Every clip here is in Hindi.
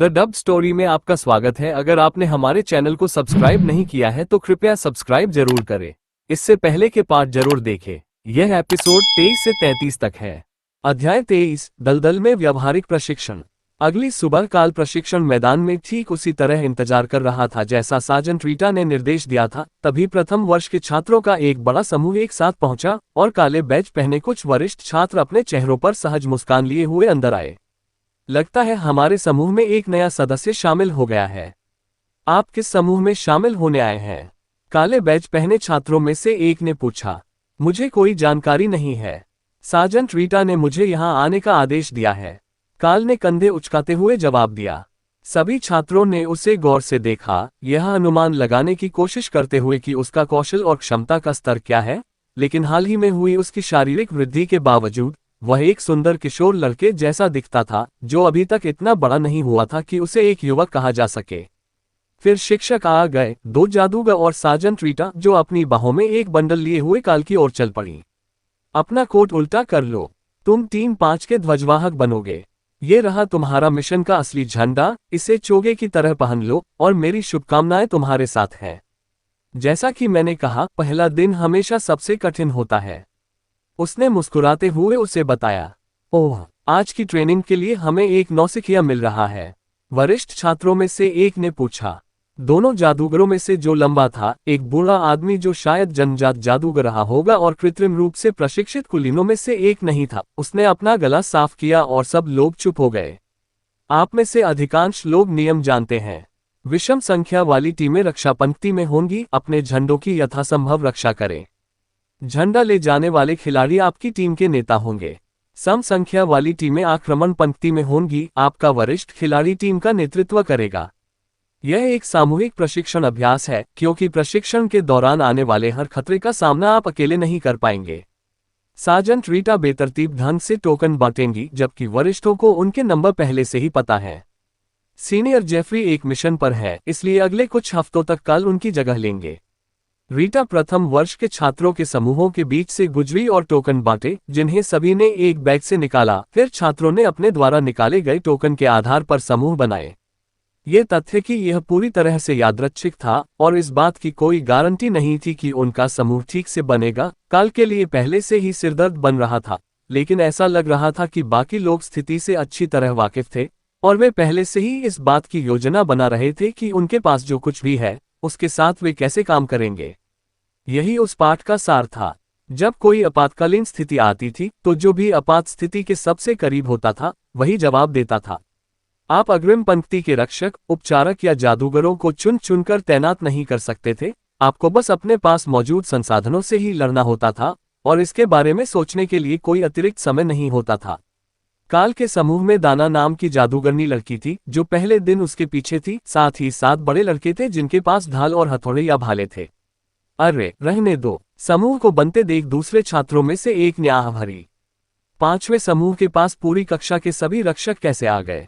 द डब स्टोरी में आपका स्वागत है। अगर आपने हमारे चैनल को सब्सक्राइब नहीं किया है तो कृपया सब्सक्राइब जरूर करें। इससे पहले के पार्ट जरूर देखें। यह एपिसोड 23 से 33 तक है। अध्याय 23, दलदल में व्यावहारिक प्रशिक्षण। अगली सुबह काल प्रशिक्षण मैदान में ठीक उसी तरह इंतजार कर रहा था जैसा सार्जेंट रीटा ने निर्देश दिया था। तभी प्रथम वर्ष के छात्रों का एक बड़ा समूह एक साथ पहुंचा और काले बैज पहने कुछ वरिष्ठ छात्र अपने चेहरों पर सहज मुस्कान लिए हुए अंदर आए। लगता है हमारे समूह में एक नया सदस्य शामिल हो गया है। आप किस समूह में शामिल होने आए हैं? काले बैज पहने छात्रों में से एक ने पूछा। मुझे कोई जानकारी नहीं है। सार्जेंट रीटा ने मुझे यहां आने का आदेश दिया है। काल ने कंधे उचकाते हुए जवाब दिया। सभी छात्रों ने उसे गौर से देखा, यह अनुमान लगाने की कोशिश करते हुए कि उसका कौशल और क्षमता का स्तर क्या है, लेकिन हाल ही में हुई उसकी शारीरिक वृद्धि के बावजूद वह एक सुंदर किशोर लड़के जैसा दिखता था, जो अभी तक इतना बड़ा नहीं हुआ था कि उसे एक युवक कहा जा सके। फिर शिक्षक आ गए, दो जादूगर और सार्जेंट रीटा, जो अपनी बाहों में एक बंडल लिए हुए काल की ओर चल पड़ी। अपना कोट उल्टा कर लो, तुम टीम 5 के ध्वजवाहक बनोगे। ये रहा तुम्हारा मिशन का असली झंडा, इसे चोगे की तरह पहन लो और मेरी शुभकामनाएं तुम्हारे साथ हैं। जैसा कि मैंने कहा, पहला दिन हमेशा सबसे कठिन होता है, उसने मुस्कुराते हुए उसे बताया। ओह, आज की ट्रेनिंग के लिए हमें एक नौसिखिया मिल रहा है, वरिष्ठ छात्रों में से एक ने पूछा। दोनों जादूगरों में से जो लंबा था, एक बूढ़ा आदमी जो शायद जन्मजात जादूगर रहा होगा और कृत्रिम रूप से प्रशिक्षित कुलीनों में से एक नहीं था, उसने अपना गला साफ किया और सब लोग चुप हो गए। आप में से अधिकांश लोग नियम जानते हैं। विषम संख्या वाली टीमें रक्षा पंक्ति में होंगी, अपने झंडों की यथासंभव रक्षा करें। झंडा ले जाने वाले खिलाड़ी आपकी टीम के नेता होंगे। सम संख्या वाली टीमें आक्रमण पंक्ति में होंगी, आपका वरिष्ठ खिलाड़ी टीम का नेतृत्व करेगा। यह एक सामूहिक प्रशिक्षण अभ्यास है, क्योंकि प्रशिक्षण के दौरान आने वाले हर खतरे का सामना आप अकेले नहीं कर पाएंगे। सार्जेंट रीटा बेतरतीब ढंग से टोकन बांटेंगी, जबकि वरिष्ठों को उनके नंबर पहले से ही पता है। सीनियर जेफरी एक मिशन पर है, इसलिए अगले कुछ हफ्तों तक काल उनकी जगह लेंगे। रीटा प्रथम वर्ष के छात्रों के समूहों के बीच से गुजरी और टोकन बांटे, जिन्हें सभी ने एक बैग से निकाला। फिर छात्रों ने अपने द्वारा निकाले गए टोकन के आधार पर समूह बनाए। ये तथ्य कि यह पूरी तरह से यादृच्छिक था और इस बात की कोई गारंटी नहीं थी कि उनका समूह ठीक से बनेगा, काल के लिए पहले से ही सिरदर्द बन रहा था। लेकिन ऐसा लग रहा था कि बाकी लोग स्थिति से अच्छी तरह वाकिफ थे और वे पहले से ही इस बात की योजना बना रहे थे कि उनके पास जो कुछ भी है, उसके साथ वे कैसे काम करेंगे। यही उस पाठ का सार था। जब कोई आपातकालीन स्थिति आती थी, तो जो भी आपात स्थिति के सबसे करीब होता था, वही जवाब देता था। आप अग्रिम पंक्ति के रक्षक, उपचारक या जादूगरों को चुन चुनकर तैनात नहीं कर सकते थे। आपको बस अपने पास मौजूद संसाधनों से ही लड़ना होता था और इसके बारे में सोचने के लिए कोई अतिरिक्त समय नहीं होता था। काल के समूह में दाना नाम की जादूगरनी लड़की थी, जो पहले दिन उसके पीछे थी। साथ ही 7 बड़े लड़के थे जिनके पास ढाल और हथौड़े या भाले थे। अरे रहने दो, समूह को बनते देख दूसरे छात्रों में से एक ने आह भरी। 5वें समूह के पास पूरी कक्षा के सभी रक्षक कैसे आ गए?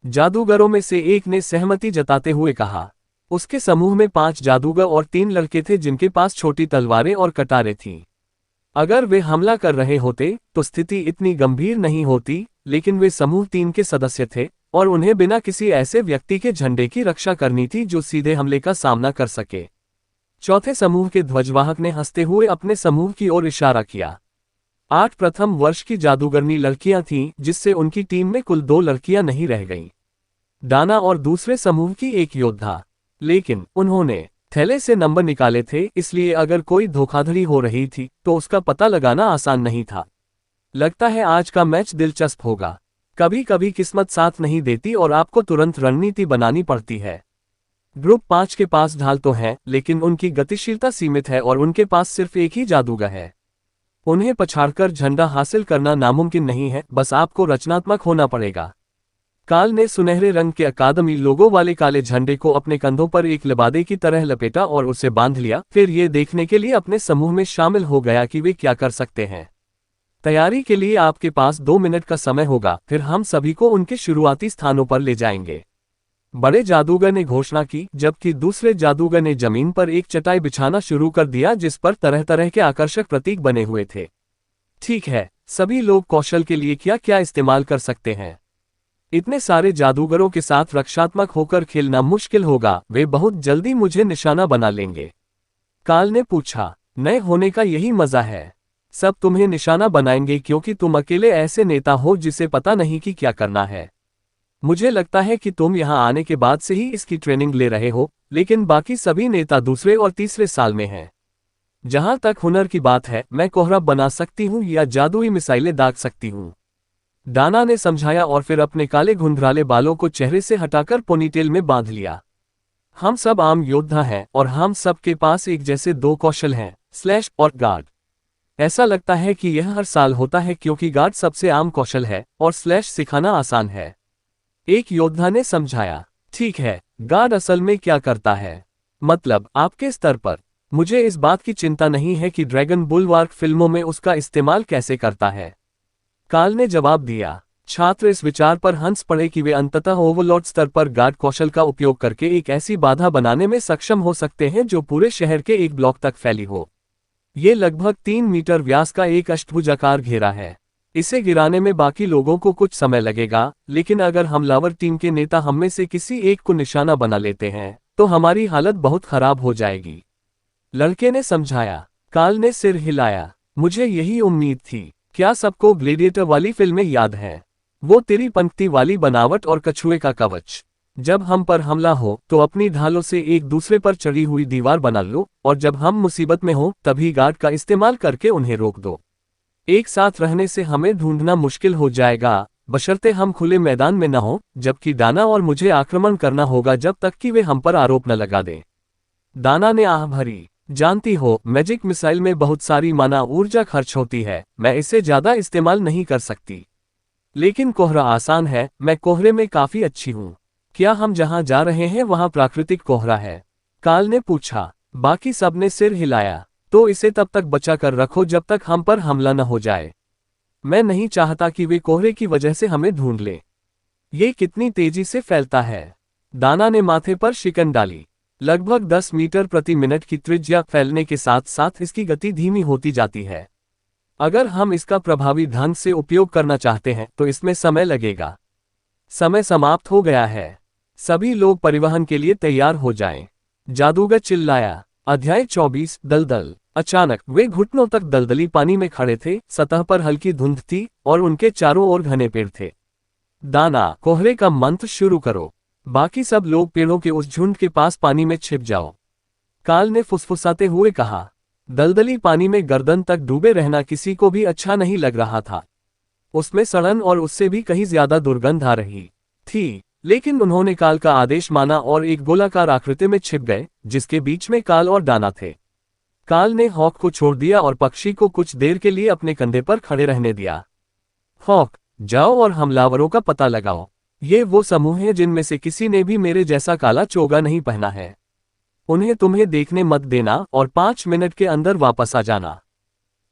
जादूगरों में से एक ने सहमति जताते हुए कहा। उसके समूह में 5 जादूगर और 3 लड़के थे जिनके पास छोटी तलवारें और कटारें थीं। अगर वे हमला कर रहे होते तो स्थिति इतनी गंभीर नहीं होती, लेकिन वे समूह 3 के सदस्य थे और उन्हें बिना किसी ऐसे व्यक्ति के झंडे की रक्षा करनी थी जो सीधे हमले का सामना कर सके। चौथे समूह के ध्वजवाहक ने हंसते हुए अपने समूह की ओर इशारा किया। 8 प्रथम वर्ष की जादूगरनी लड़कियां थीं, जिससे उनकी टीम में कुल 2 लड़कियां नहीं रह गईं। डाना और दूसरे समूह की एक योद्धा। लेकिन उन्होंने थैले से नंबर निकाले थे, इसलिए अगर कोई धोखाधड़ी हो रही थी तो उसका पता लगाना आसान नहीं था। लगता है आज का मैच दिलचस्प होगा। कभी कभी किस्मत साथ नहीं देती और आपको तुरंत रणनीति बनानी पड़ती है। ग्रुप 5 के पास ढाल तो है, लेकिन उनकी गतिशीलता सीमित है और उनके पास सिर्फ एक ही जादूगर है। उन्हें पछाड़कर झंडा हासिल करना नामुमकिन नहीं है, बस आपको रचनात्मक होना पड़ेगा। काल ने सुनहरे रंग के अकादमी लोगों वाले काले झंडे को अपने कंधों पर एक लिबादे की तरह लपेटा और उसे बांध लिया। फिर ये देखने के लिए अपने समूह में शामिल हो गया कि वे क्या कर सकते हैं। तैयारी के लिए आपके पास 2 मिनट का समय होगा, फिर हम सभी को उनके शुरुआती स्थानों पर ले जाएंगे। बड़े जादूगर ने घोषणा की, जबकि दूसरे जादूगर ने जमीन पर एक चटाई बिछाना शुरू कर दिया जिस पर तरह तरह के आकर्षक प्रतीक बने हुए थे। ठीक है, सभी लोग कौशल के लिए क्या क्या इस्तेमाल कर सकते हैं? इतने सारे जादूगरों के साथ रक्षात्मक होकर खेलना मुश्किल होगा, वे बहुत जल्दी मुझे निशाना बना लेंगे। काल ने पूछा, नए होने का यही मजा है। सब तुम्हें निशाना बनाएंगे क्योंकि तुम अकेले ऐसे नेता हो जिसे पता नहीं कि क्या करना है। मुझे लगता है कि तुम यहाँ आने के बाद से ही इसकी ट्रेनिंग ले रहे हो, लेकिन बाकी सभी नेता दूसरे और तीसरे साल में हैं। जहां तक हुनर की बात है, मैं कोहरा बना सकती हूँ या जादुई मिसाइलें दाग सकती हूँ, डाना ने समझाया और फिर अपने काले घुंघराले बालों को चेहरे से हटाकर पोनीटेल में बांध लिया। हम सब आम योद्धा हैं और हम सब के पास एक जैसे दो कौशल हैं, स्लैश और गार्ड। ऐसा लगता है कि यह हर साल होता है क्योंकि गार्ड सबसे आम कौशल है और स्लैश सिखाना आसान है, एक योद्धा ने समझाया। ठीक है, गार्ड असल में क्या करता है? मतलब आपके स्तर पर। मुझे इस बात की चिंता नहीं है कि ड्रैगन बुलवार्क फिल्मों में उसका इस्तेमाल कैसे करता है, काल ने जवाब दिया। छात्र इस विचार पर हंस पड़े कि वे अंततः ओवरलॉर्ड स्तर पर गार्ड कौशल का उपयोग करके एक ऐसी बाधा बनाने में सक्षम हो सकते हैं जो पूरे शहर के एक ब्लॉक तक फैली हो। ये लगभग 3 मीटर व्यास का एक अष्टभुजाकार घेरा है। इसे गिराने में बाकी लोगों को कुछ समय लगेगा, लेकिन अगर हमलावर टीम के नेता हम में से किसी एक को निशाना बना लेते हैं तो हमारी हालत बहुत खराब हो जाएगी, लड़के ने समझाया। काल ने सिर हिलाया। मुझे यही उम्मीद थी। क्या सबको ग्लेडिएटर वाली फिल्में याद हैं? वो तेरी पंक्ति वाली बनावट और कछुए का कवच। जब हम पर हमला हो तो अपनी ढालों से एक दूसरे पर चढ़ी हुई दीवार बना लो, और जब हम मुसीबत में हो तभी गार्ड का इस्तेमाल करके उन्हें रोक दो। एक साथ रहने से हमें ढूंढना मुश्किल हो जाएगा, बशर्ते हम खुले मैदान में न हो, जबकि डाना और मुझे आक्रमण करना होगा जब तक कि वे हम पर आरोप न लगा दें। डाना ने आह भरी। जानती हो, मैजिक मिसाइल में बहुत सारी माना ऊर्जा खर्च होती है, मैं इसे ज्यादा इस्तेमाल नहीं कर सकती। लेकिन कोहरा आसान है, मैं कोहरे में काफी अच्छी हूँ। क्या हम जहाँ जा रहे हैं वहाँ प्राकृतिक कोहरा है? काल ने पूछा। बाकी सबने सिर हिलाया। तो इसे तब तक बचा कर रखो जब तक हम पर हमला न हो जाए। मैं नहीं चाहता कि वे कोहरे की वजह से हमें ढूंढ ले। ये कितनी तेजी से फैलता है? डाना ने माथे पर शिकन डाली। लगभग 10 मीटर प्रति मिनट की त्रिज्या फैलने के साथ साथ इसकी गति धीमी होती जाती है। अगर हम इसका प्रभावी ढंग से उपयोग करना चाहते हैं तो इसमें समय लगेगा। समय समाप्त हो गया है। सभी लोग परिवहन के लिए तैयार हो जाएं। जादूगर चिल्लाया। अध्याय 24 दलदल। अचानक वे घुटनों तक दलदली पानी में खड़े थे, सतह पर हल्की धुंध थी और उनके चारों ओर घने पेड़ थे। दाना, कोहरे का मंत्र शुरू करो। बाकी सब लोग पेड़ों के उस झुंड के पास पानी में छिप जाओ, काल ने फुसफुसाते हुए कहा। दलदली पानी में गर्दन तक डूबे रहना किसी को भी अच्छा नहीं लग रहा था। उसमें सड़न और उससे भी कहीं ज्यादा दुर्गंध आ रही थी, लेकिन उन्होंने काल का आदेश माना और एक गोलाकार आकृति में छिप गए, जिसके बीच में काल और डाना थे। काल ने हॉक को छोड़ दिया और पक्षी को कुछ देर के लिए अपने कंधे पर खड़े रहने दिया। हॉक, जाओ और हमलावरों का पता लगाओ। ये वो समूह हैं जिनमें से किसी ने भी मेरे जैसा काला चोगा नहीं पहना है। उन्हें तुम्हें देखने मत देना और 5 मिनट के अंदर वापस आ जाना,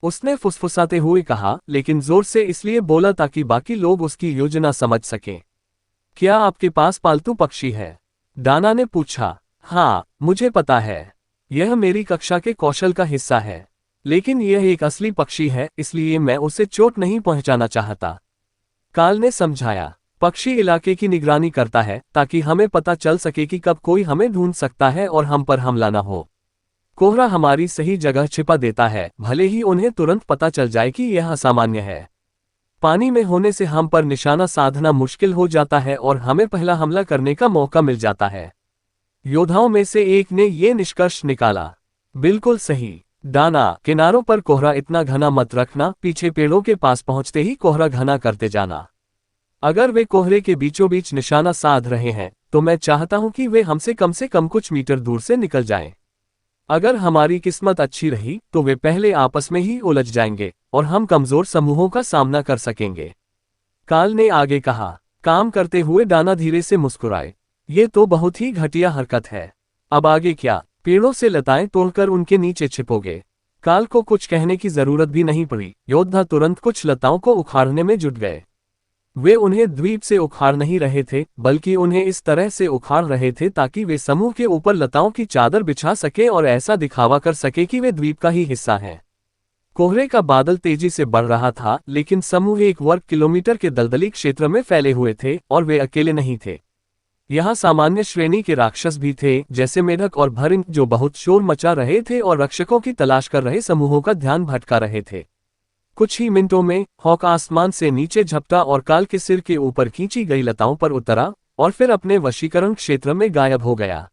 उसने फुसफुसाते हुए कहा, लेकिन जोर से इसलिए बोला ताकि बाकी लोग उसकी योजना समझ सकें। क्या आपके पास पालतू पक्षी है? डाना ने पूछा। हाँ, मुझे पता है। यह मेरी कक्षा के कौशल का हिस्सा है, लेकिन यह एक असली पक्षी है, इसलिए मैं उसे चोट नहीं पहुंचाना चाहता, काल ने समझाया। पक्षी इलाके की निगरानी करता है ताकि हमें पता चल सके कि कब कोई हमें ढूंढ सकता है और हम पर हमला न हो। कोहरा हमारी सही जगह छिपा देता है, भले ही उन्हें तुरंत पता चल जाए कि यह असामान्य है। पानी में होने से हम पर निशाना साधना मुश्किल हो जाता है और हमें पहला हमला करने का मौका मिल जाता है। योद्धाओं में से एक ने यह निष्कर्ष निकाला। बिल्कुल सही। डाना, किनारों पर कोहरा इतना घना मत रखना, पीछे पेड़ों के पास पहुंचते ही कोहरा घना करते जाना। अगर वे कोहरे के बीचों बीच निशाना साध रहे हैं तो मैं चाहता हूं कि वे हमसे कम कुछ मीटर दूर से निकल जाएं। अगर हमारी किस्मत अच्छी रही तो वे पहले आपस में ही उलझ जाएंगे और हम कमजोर समूहों का सामना कर सकेंगे, काल ने आगे कहा। काम करते हुए डाना धीरे से मुस्कुराए। ये तो बहुत ही घटिया हरकत है। अब आगे क्या? पेड़ों से लताएं तोड़कर उनके नीचे छिपोगे? काल को कुछ कहने की जरूरत भी नहीं पड़ी। योद्धा तुरंत कुछ लताओं को उखाड़ने में जुट गए। वे उन्हें द्वीप से उखाड़ नहीं रहे थे, बल्कि उन्हें इस तरह से उखाड़ रहे थे ताकि वे समूह के ऊपर लताओं की चादर बिछा सके और ऐसा दिखावा कर सके कि वे द्वीप का ही हिस्सा हैं। कोहरे का बादल तेजी से बढ़ रहा था, लेकिन समूह 1 वर्ग किलोमीटर के दलदली क्षेत्र में फैले हुए थे और वे अकेले नहीं थे। यहाँ सामान्य श्रेणी के राक्षस भी थे, जैसे मेढक और भरिंग, जो बहुत शोर मचा रहे थे और रक्षकों की तलाश कर रहे समूहों का ध्यान भटका रहे थे। कुछ ही मिनटों में हॉक आसमान से नीचे झपटा और काल के सिर के ऊपर खींची गई लताओं पर उतरा और फिर अपने वशीकरण क्षेत्र में गायब हो गया।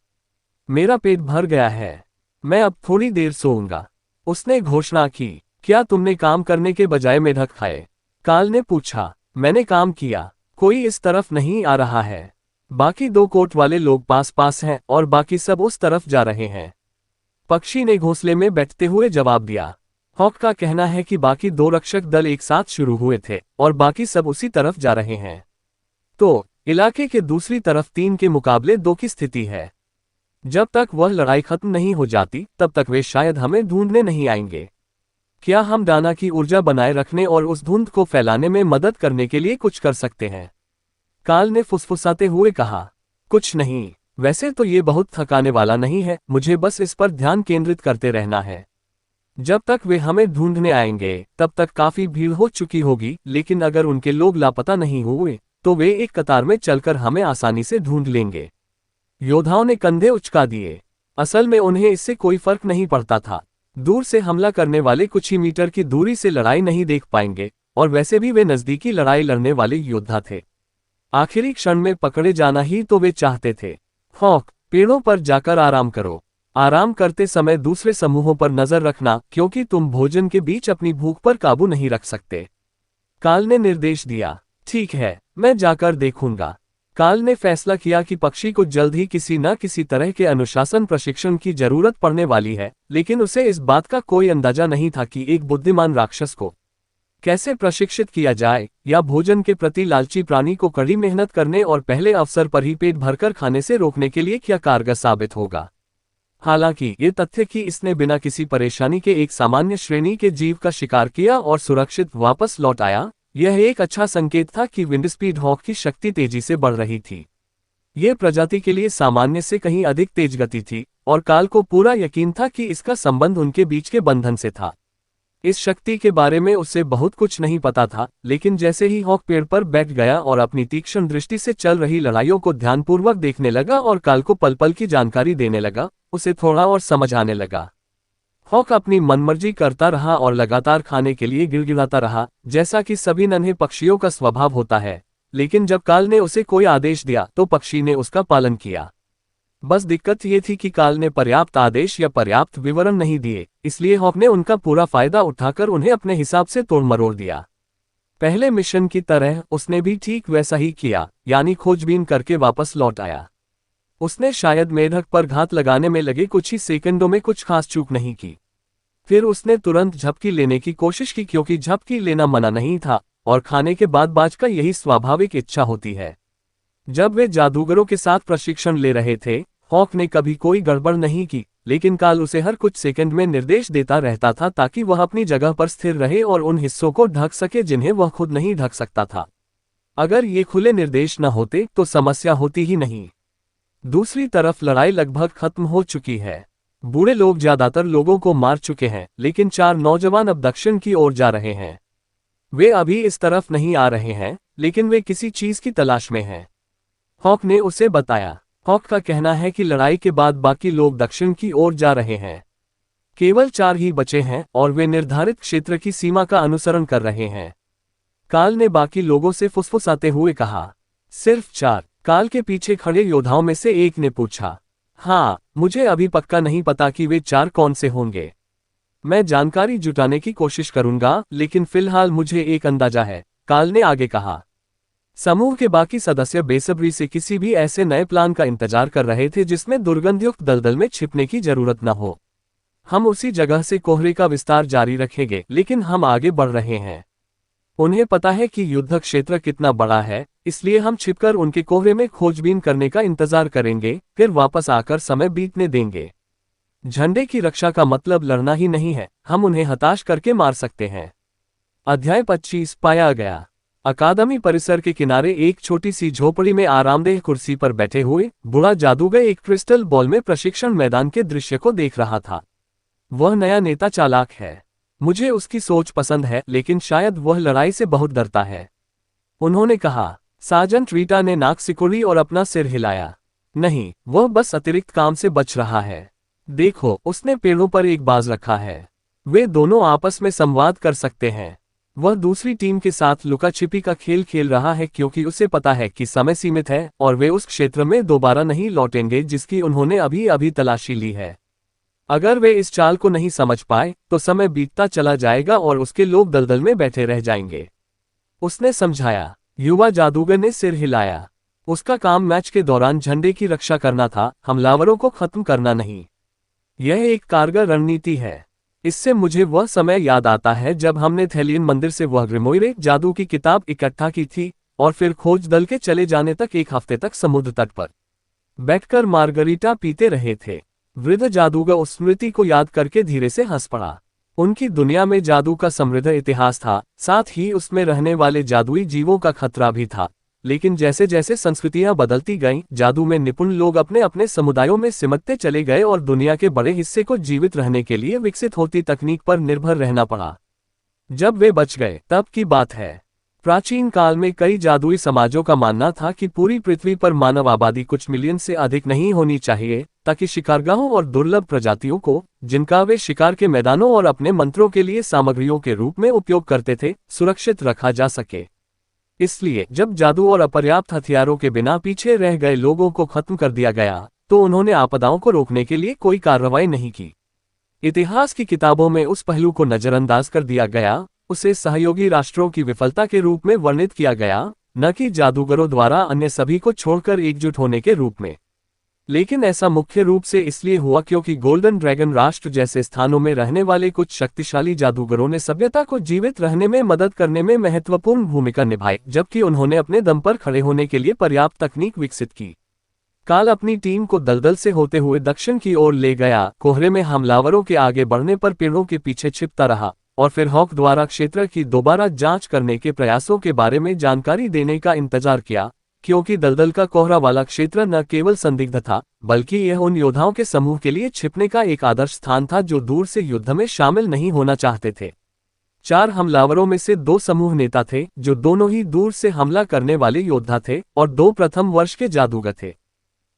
मेरा पेट भर गया है, मैं अब थोड़ी देर सोऊंगा, उसने घोषणा की। क्या तुमने काम करने के बजाय मेढक खाए? काल ने पूछा। मैंने काम किया, कोई इस तरफ नहीं आ रहा है। बाकी 2 कोट वाले लोग पास पास हैं और बाकी सब उस तरफ जा रहे हैं, पक्षी ने घोंसले में बैठते हुए जवाब दिया। हॉक का कहना है कि बाकी 2 रक्षक दल एक साथ शुरू हुए थे और बाकी सब उसी तरफ जा रहे हैं। तो इलाके के दूसरी तरफ 3 के मुकाबले 2 की स्थिति है। जब तक वह लड़ाई खत्म नहीं हो जाती तब तक वे शायद हमें ढूंढने नहीं आएंगे। क्या हम डाना की ऊर्जा बनाए रखने और उस धुंध को फैलाने में मदद करने के लिए कुछ कर सकते हैं? काल ने फुसफुसाते हुए कहा। कुछ नहीं, वैसे तो ये बहुत थकाने वाला नहीं है, मुझे बस इस पर ध्यान केंद्रित करते रहना है। जब तक वे हमें ढूंढने आएंगे तब तक काफी भीड़ हो चुकी होगी, लेकिन अगर उनके लोग लापता नहीं हुए तो वे एक कतार में चलकर हमें आसानी से ढूंढ लेंगे। योद्धाओं ने कंधे उचका दिए। असल में उन्हें इससे कोई फर्क नहीं पड़ता था। दूर से हमला करने वाले कुछ ही मीटर की दूरी से लड़ाई नहीं देख पाएंगे, और वैसे भी वे नजदीकी लड़ाई लड़ने वाले योद्धा थे। आखिरी क्षण में पकड़े जाना ही तो वे चाहते थे। हॉक, पेड़ों पर जाकर आराम करो। आराम करते समय दूसरे समूहों पर नजर रखना, क्योंकि तुम भोजन के बीच अपनी भूख पर काबू नहीं रख सकते। काल ने निर्देश दिया। ठीक है, मैं जाकर देखूंगा। काल ने फैसला किया कि पक्षी को जल्द ही किसी न किसी तरह के अनुशासन प्रशिक्षण की जरूरत पड़ने वाली है, लेकिन उसे इस बात का कोई अंदाजा नहीं था कि एक बुद्धिमान राक्षस को कैसे प्रशिक्षित किया जाए, या भोजन के प्रति लालची प्राणी को कड़ी मेहनत करने और पहले अवसर पर ही पेट भरकर खाने से रोकने के लिए क्या कारगर साबित होगा। हालांकि ये तथ्य कि इसने बिना किसी परेशानी के एक सामान्य श्रेणी के जीव का शिकार किया और सुरक्षित वापस लौट आया, यह एक अच्छा संकेत था कि विंडस्पीड हॉक की शक्ति तेजी से बढ़ रही थी। यह प्रजाति के लिए सामान्य से कहीं अधिक तेज गति थी, और काल को पूरा यकीन था कि इसका संबंध उनके बीच के बंधन से था। इस शक्ति के बारे में उसे बहुत कुछ नहीं पता था, लेकिन जैसे ही हॉक पेड़ पर बैठ गया और अपनी तीक्ष्ण दृष्टि से चल रही लड़ाइयों को ध्यानपूर्वक देखने लगा और काल को पल पल की जानकारी देने लगा, उसे थोड़ा और समझ आने लगा। हॉक अपनी मनमर्जी करता रहा और लगातार खाने के लिए गिड़गिड़ाता रहा, जैसा कि सभी नन्हे पक्षियों का स्वभाव होता है। लेकिन जब काल ने उसे कोई आदेश दिया तो पक्षी ने उसका पालन किया। बस दिक्कत ये थी कि काल ने पर्याप्त आदेश या पर्याप्त विवरण नहीं दिए, इसलिए हॉक ने उनका पूरा फायदा उठाकर उन्हें अपने हिसाब से तोड़ मरोड़ दिया। पहले मिशन की तरह उसने भी ठीक वैसा ही किया, यानी खोजबीन करके वापस लौट आया। उसने शायद मेढक पर घात लगाने में लगे कुछ ही सेकंडों में कुछ खास चूक नहीं की। फिर उसने तुरंत झपकी लेने की कोशिश की, क्योंकि झपकी लेना मना नहीं था और खाने के बाद बाज का यही स्वाभाविक इच्छा होती है। जब वे जादूगरों के साथ प्रशिक्षण ले रहे थे, हॉक ने कभी कोई गड़बड़ नहीं की, लेकिन काल उसे हर कुछ सेकंड में निर्देश देता रहता था ताकि वह अपनी जगह पर स्थिर रहे और उन हिस्सों को ढक सके जिन्हें वह खुद नहीं ढक सकता था। अगर ये खुले निर्देश न होते तो समस्या होती ही नहीं। दूसरी तरफ लड़ाई लगभग खत्म हो चुकी है। बूढ़े लोग ज्यादातर लोगों को मार चुके हैं, लेकिन 4 नौजवान अब दक्षिण की ओर जा रहे हैं। वे अभी इस तरफ नहीं आ रहे हैं, लेकिन वे किसी चीज की तलाश में हैं। हॉक ने उसे बताया। हॉक का कहना है कि लड़ाई के बाद बाकी लोग दक्षिण की ओर जा रहे हैं। केवल 4 ही बचे हैं और वे निर्धारित क्षेत्र की सीमा का अनुसरण कर रहे हैं। काल ने बाकी लोगों से फुसफुसाते हुए कहा। सिर्फ 4? काल के पीछे खड़े योद्धाओं में से एक ने पूछा। हाँ, मुझे अभी पक्का नहीं पता कि वे 4 कौन से होंगे। मैं जानकारी जुटाने की कोशिश करूंगा, लेकिन फिलहाल मुझे एक अंदाजा है, काल ने आगे कहा। समूह के बाकी सदस्य बेसब्री से किसी भी ऐसे नए प्लान का इंतजार कर रहे थे जिसमें दुर्गंधयुक्त दलदल में छिपने की जरूरत न हो। हम उसी जगह से कोहरे का विस्तार जारी रखेंगे, लेकिन हम आगे बढ़ रहे हैं। उन्हें पता है कि युद्ध क्षेत्र कितना बड़ा है, इसलिए हम छिपकर उनके कोहरे में खोजबीन करने का इंतजार करेंगे, फिर वापस आकर समय बीतने देंगे। झंडे की रक्षा का मतलब लड़ना ही नहीं है, हम उन्हें हताश करके मार सकते हैं। अध्याय 25 पाया गया। अकादमी परिसर के किनारे एक छोटी सी झोपड़ी में आरामदेह कुर्सी पर बैठे हुए बूढ़ा जादूगर एक क्रिस्टल बॉल में प्रशिक्षण मैदान के दृश्य को देख रहा था। वह नया नेता चालाक है। मुझे उसकी सोच पसंद है, लेकिन शायद वह लड़ाई से बहुत डरता है। उन्होंने कहा। सार्जेंट रीटा ने नाक सिकुड़ी और अपना सिर हिलाया। नहीं, वह बस अतिरिक्त काम से बच रहा है। देखो, उसने पेड़ों पर एक बाज रखा है। वे दोनों आपस में संवाद कर सकते हैं। वह दूसरी टीम के साथ लुका छिपी का खेल खेल रहा है क्योंकि उसे पता है कि समय सीमित है और वे उस क्षेत्र में दोबारा नहीं लौटेंगे जिसकी उन्होंने अभी अभी तलाशी ली है। अगर वे इस चाल को नहीं समझ पाए तो समय बीतता चला जाएगा और उसके लोग दलदल में बैठे रह जाएंगे। उसने समझाया। युवा जादूगर ने सिर हिलाया। उसका काम मैच के दौरान झंडे की रक्षा करना था, हमलावरों को खत्म करना नहीं। यह एक कारगर रणनीति है। इससे मुझे वह समय याद आता है जब हमने थेलियन मंदिर से वह ग्रिमोire जादू की किताब इकट्ठा की थी और फिर खोज दल के चले जाने तक एक हफ्ते तक समुद्र तट पर बैठकर मार्गरीटा पीते रहे थे। वृद्ध जादूगर उस स्मृति को याद करके धीरे से हंस पड़ा। उनकी दुनिया में जादू का समृद्ध इतिहास था, साथ ही उसमें रहने वाले जादुई जीवों का खतरा भी था। लेकिन जैसे जैसे संस्कृतियां बदलती गईं, जादू में निपुण लोग अपने अपने समुदायों में सिमटते चले गए और दुनिया के बड़े हिस्से को जीवित रहने के लिए विकसित होती तकनीक पर निर्भर रहना पड़ा। जब वे बच गए तब की बात है। प्राचीन काल में कई जादुई समाजों का मानना था कि पूरी पृथ्वी पर मानव आबादी कुछ मिलियन से अधिक नहीं होनी चाहिए, ताकि शिकारगाहों और दुर्लभ प्रजातियों को, जिनका वे शिकार के मैदानों और अपने मंत्रों के लिए सामग्रियों के रूप में उपयोग करते थे, सुरक्षित रखा जा सके। इसलिए जब जादू और अपर्याप्त हथियारों के बिना पीछे रह गए लोगों को खत्म कर दिया गया, तो उन्होंने आपदाओं को रोकने के लिए कोई कार्रवाई नहीं की। इतिहास की किताबों में उस पहलू को नजरअंदाज कर दिया गया, उसे सहयोगी राष्ट्रों की विफलता के रूप में वर्णित किया गया, न कि जादूगरों द्वारा अन्य सभी को छोड़कर एकजुट होने के रूप में। लेकिन ऐसा मुख्य रूप से इसलिए हुआ क्योंकि गोल्डन ड्रैगन राष्ट्र जैसे स्थानों में रहने वाले कुछ शक्तिशाली जादूगरों ने सभ्यता को जीवित रहने में मदद करने में महत्वपूर्ण भूमिका निभाई, जबकि उन्होंने अपने दम पर खड़े होने के लिए पर्याप्त तकनीक विकसित की। काल अपनी टीम को दलदल से होते हुए दक्षिण की ओर ले गया, कोहरे में हमलावरों के आगे बढ़ने पर पेड़ों के पीछे छिपता रहा और फिर हॉक द्वारा क्षेत्र की दोबारा जांच करने के प्रयासों के बारे में जानकारी देने का इंतजार किया, क्योंकि दलदल का कोहरा वाला क्षेत्र न केवल संदिग्ध था, बल्कि यह उन योद्धाओं के समूह के लिए छिपने का एक आदर्श स्थान था जो दूर से युद्ध में शामिल नहीं होना चाहते थे। 4 हमलावरों में से 2 समूह नेता थे, जो दोनों ही दूर से हमला करने वाले योद्धा थे, और 2 प्रथम वर्ष के जादूगर थे।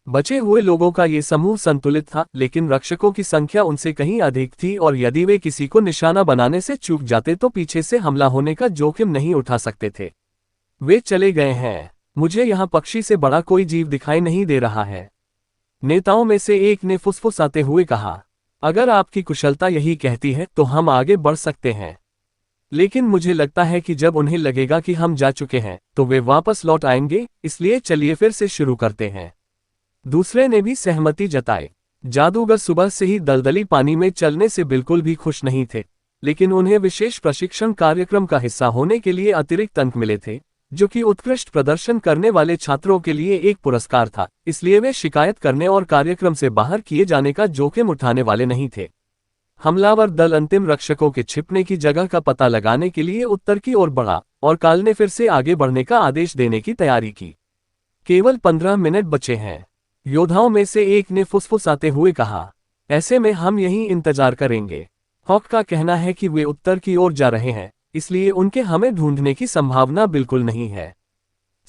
बचे हुए लोगों का ये समूह संतुलित था, लेकिन रक्षकों की संख्या उनसे कहीं अधिक थी और यदि वे किसी को निशाना बनाने से चूक जाते तो पीछे से हमला होने का जोखिम नहीं उठा सकते थे। वे चले गए हैं। मुझे यहाँ पक्षी से बड़ा कोई जीव दिखाई नहीं दे रहा है, नेताओं में से एक ने फुसफुसाते हुए कहा। अगर आपकी कुशलता यही कहती है तो हम आगे बढ़ सकते हैं, लेकिन मुझे लगता है कि जब उन्हें लगेगा कि हम जा चुके हैं तो वे वापस लौट आएंगे, इसलिए चलिए फिर से शुरू करते हैं। दूसरे ने भी सहमति जताई। जादूगर सुबह से ही दलदली पानी में चलने से बिल्कुल भी खुश नहीं थे, लेकिन उन्हें विशेष प्रशिक्षण कार्यक्रम का हिस्सा होने के लिए अतिरिक्त अंक मिले थे, जो कि उत्कृष्ट प्रदर्शन करने वाले छात्रों के लिए एक पुरस्कार था, इसलिए वे शिकायत करने और कार्यक्रम से बाहर किए जाने का जोखिम उठाने वाले नहीं थे। हमलावर दल अंतिम रक्षकों के छिपने की जगह का पता लगाने के लिए उत्तर की ओर बढ़ा और काल ने फिर से आगे बढ़ने का आदेश देने की तैयारी की। केवल 15 मिनट बचे हैं, योद्धाओं में से एक ने फुसफुसाते हुए कहा। ऐसे में हम यहीं इंतजार करेंगे। हॉक का कहना है कि वे उत्तर की ओर जा रहे हैं, इसलिए उनके हमें ढूंढने की संभावना बिल्कुल नहीं है।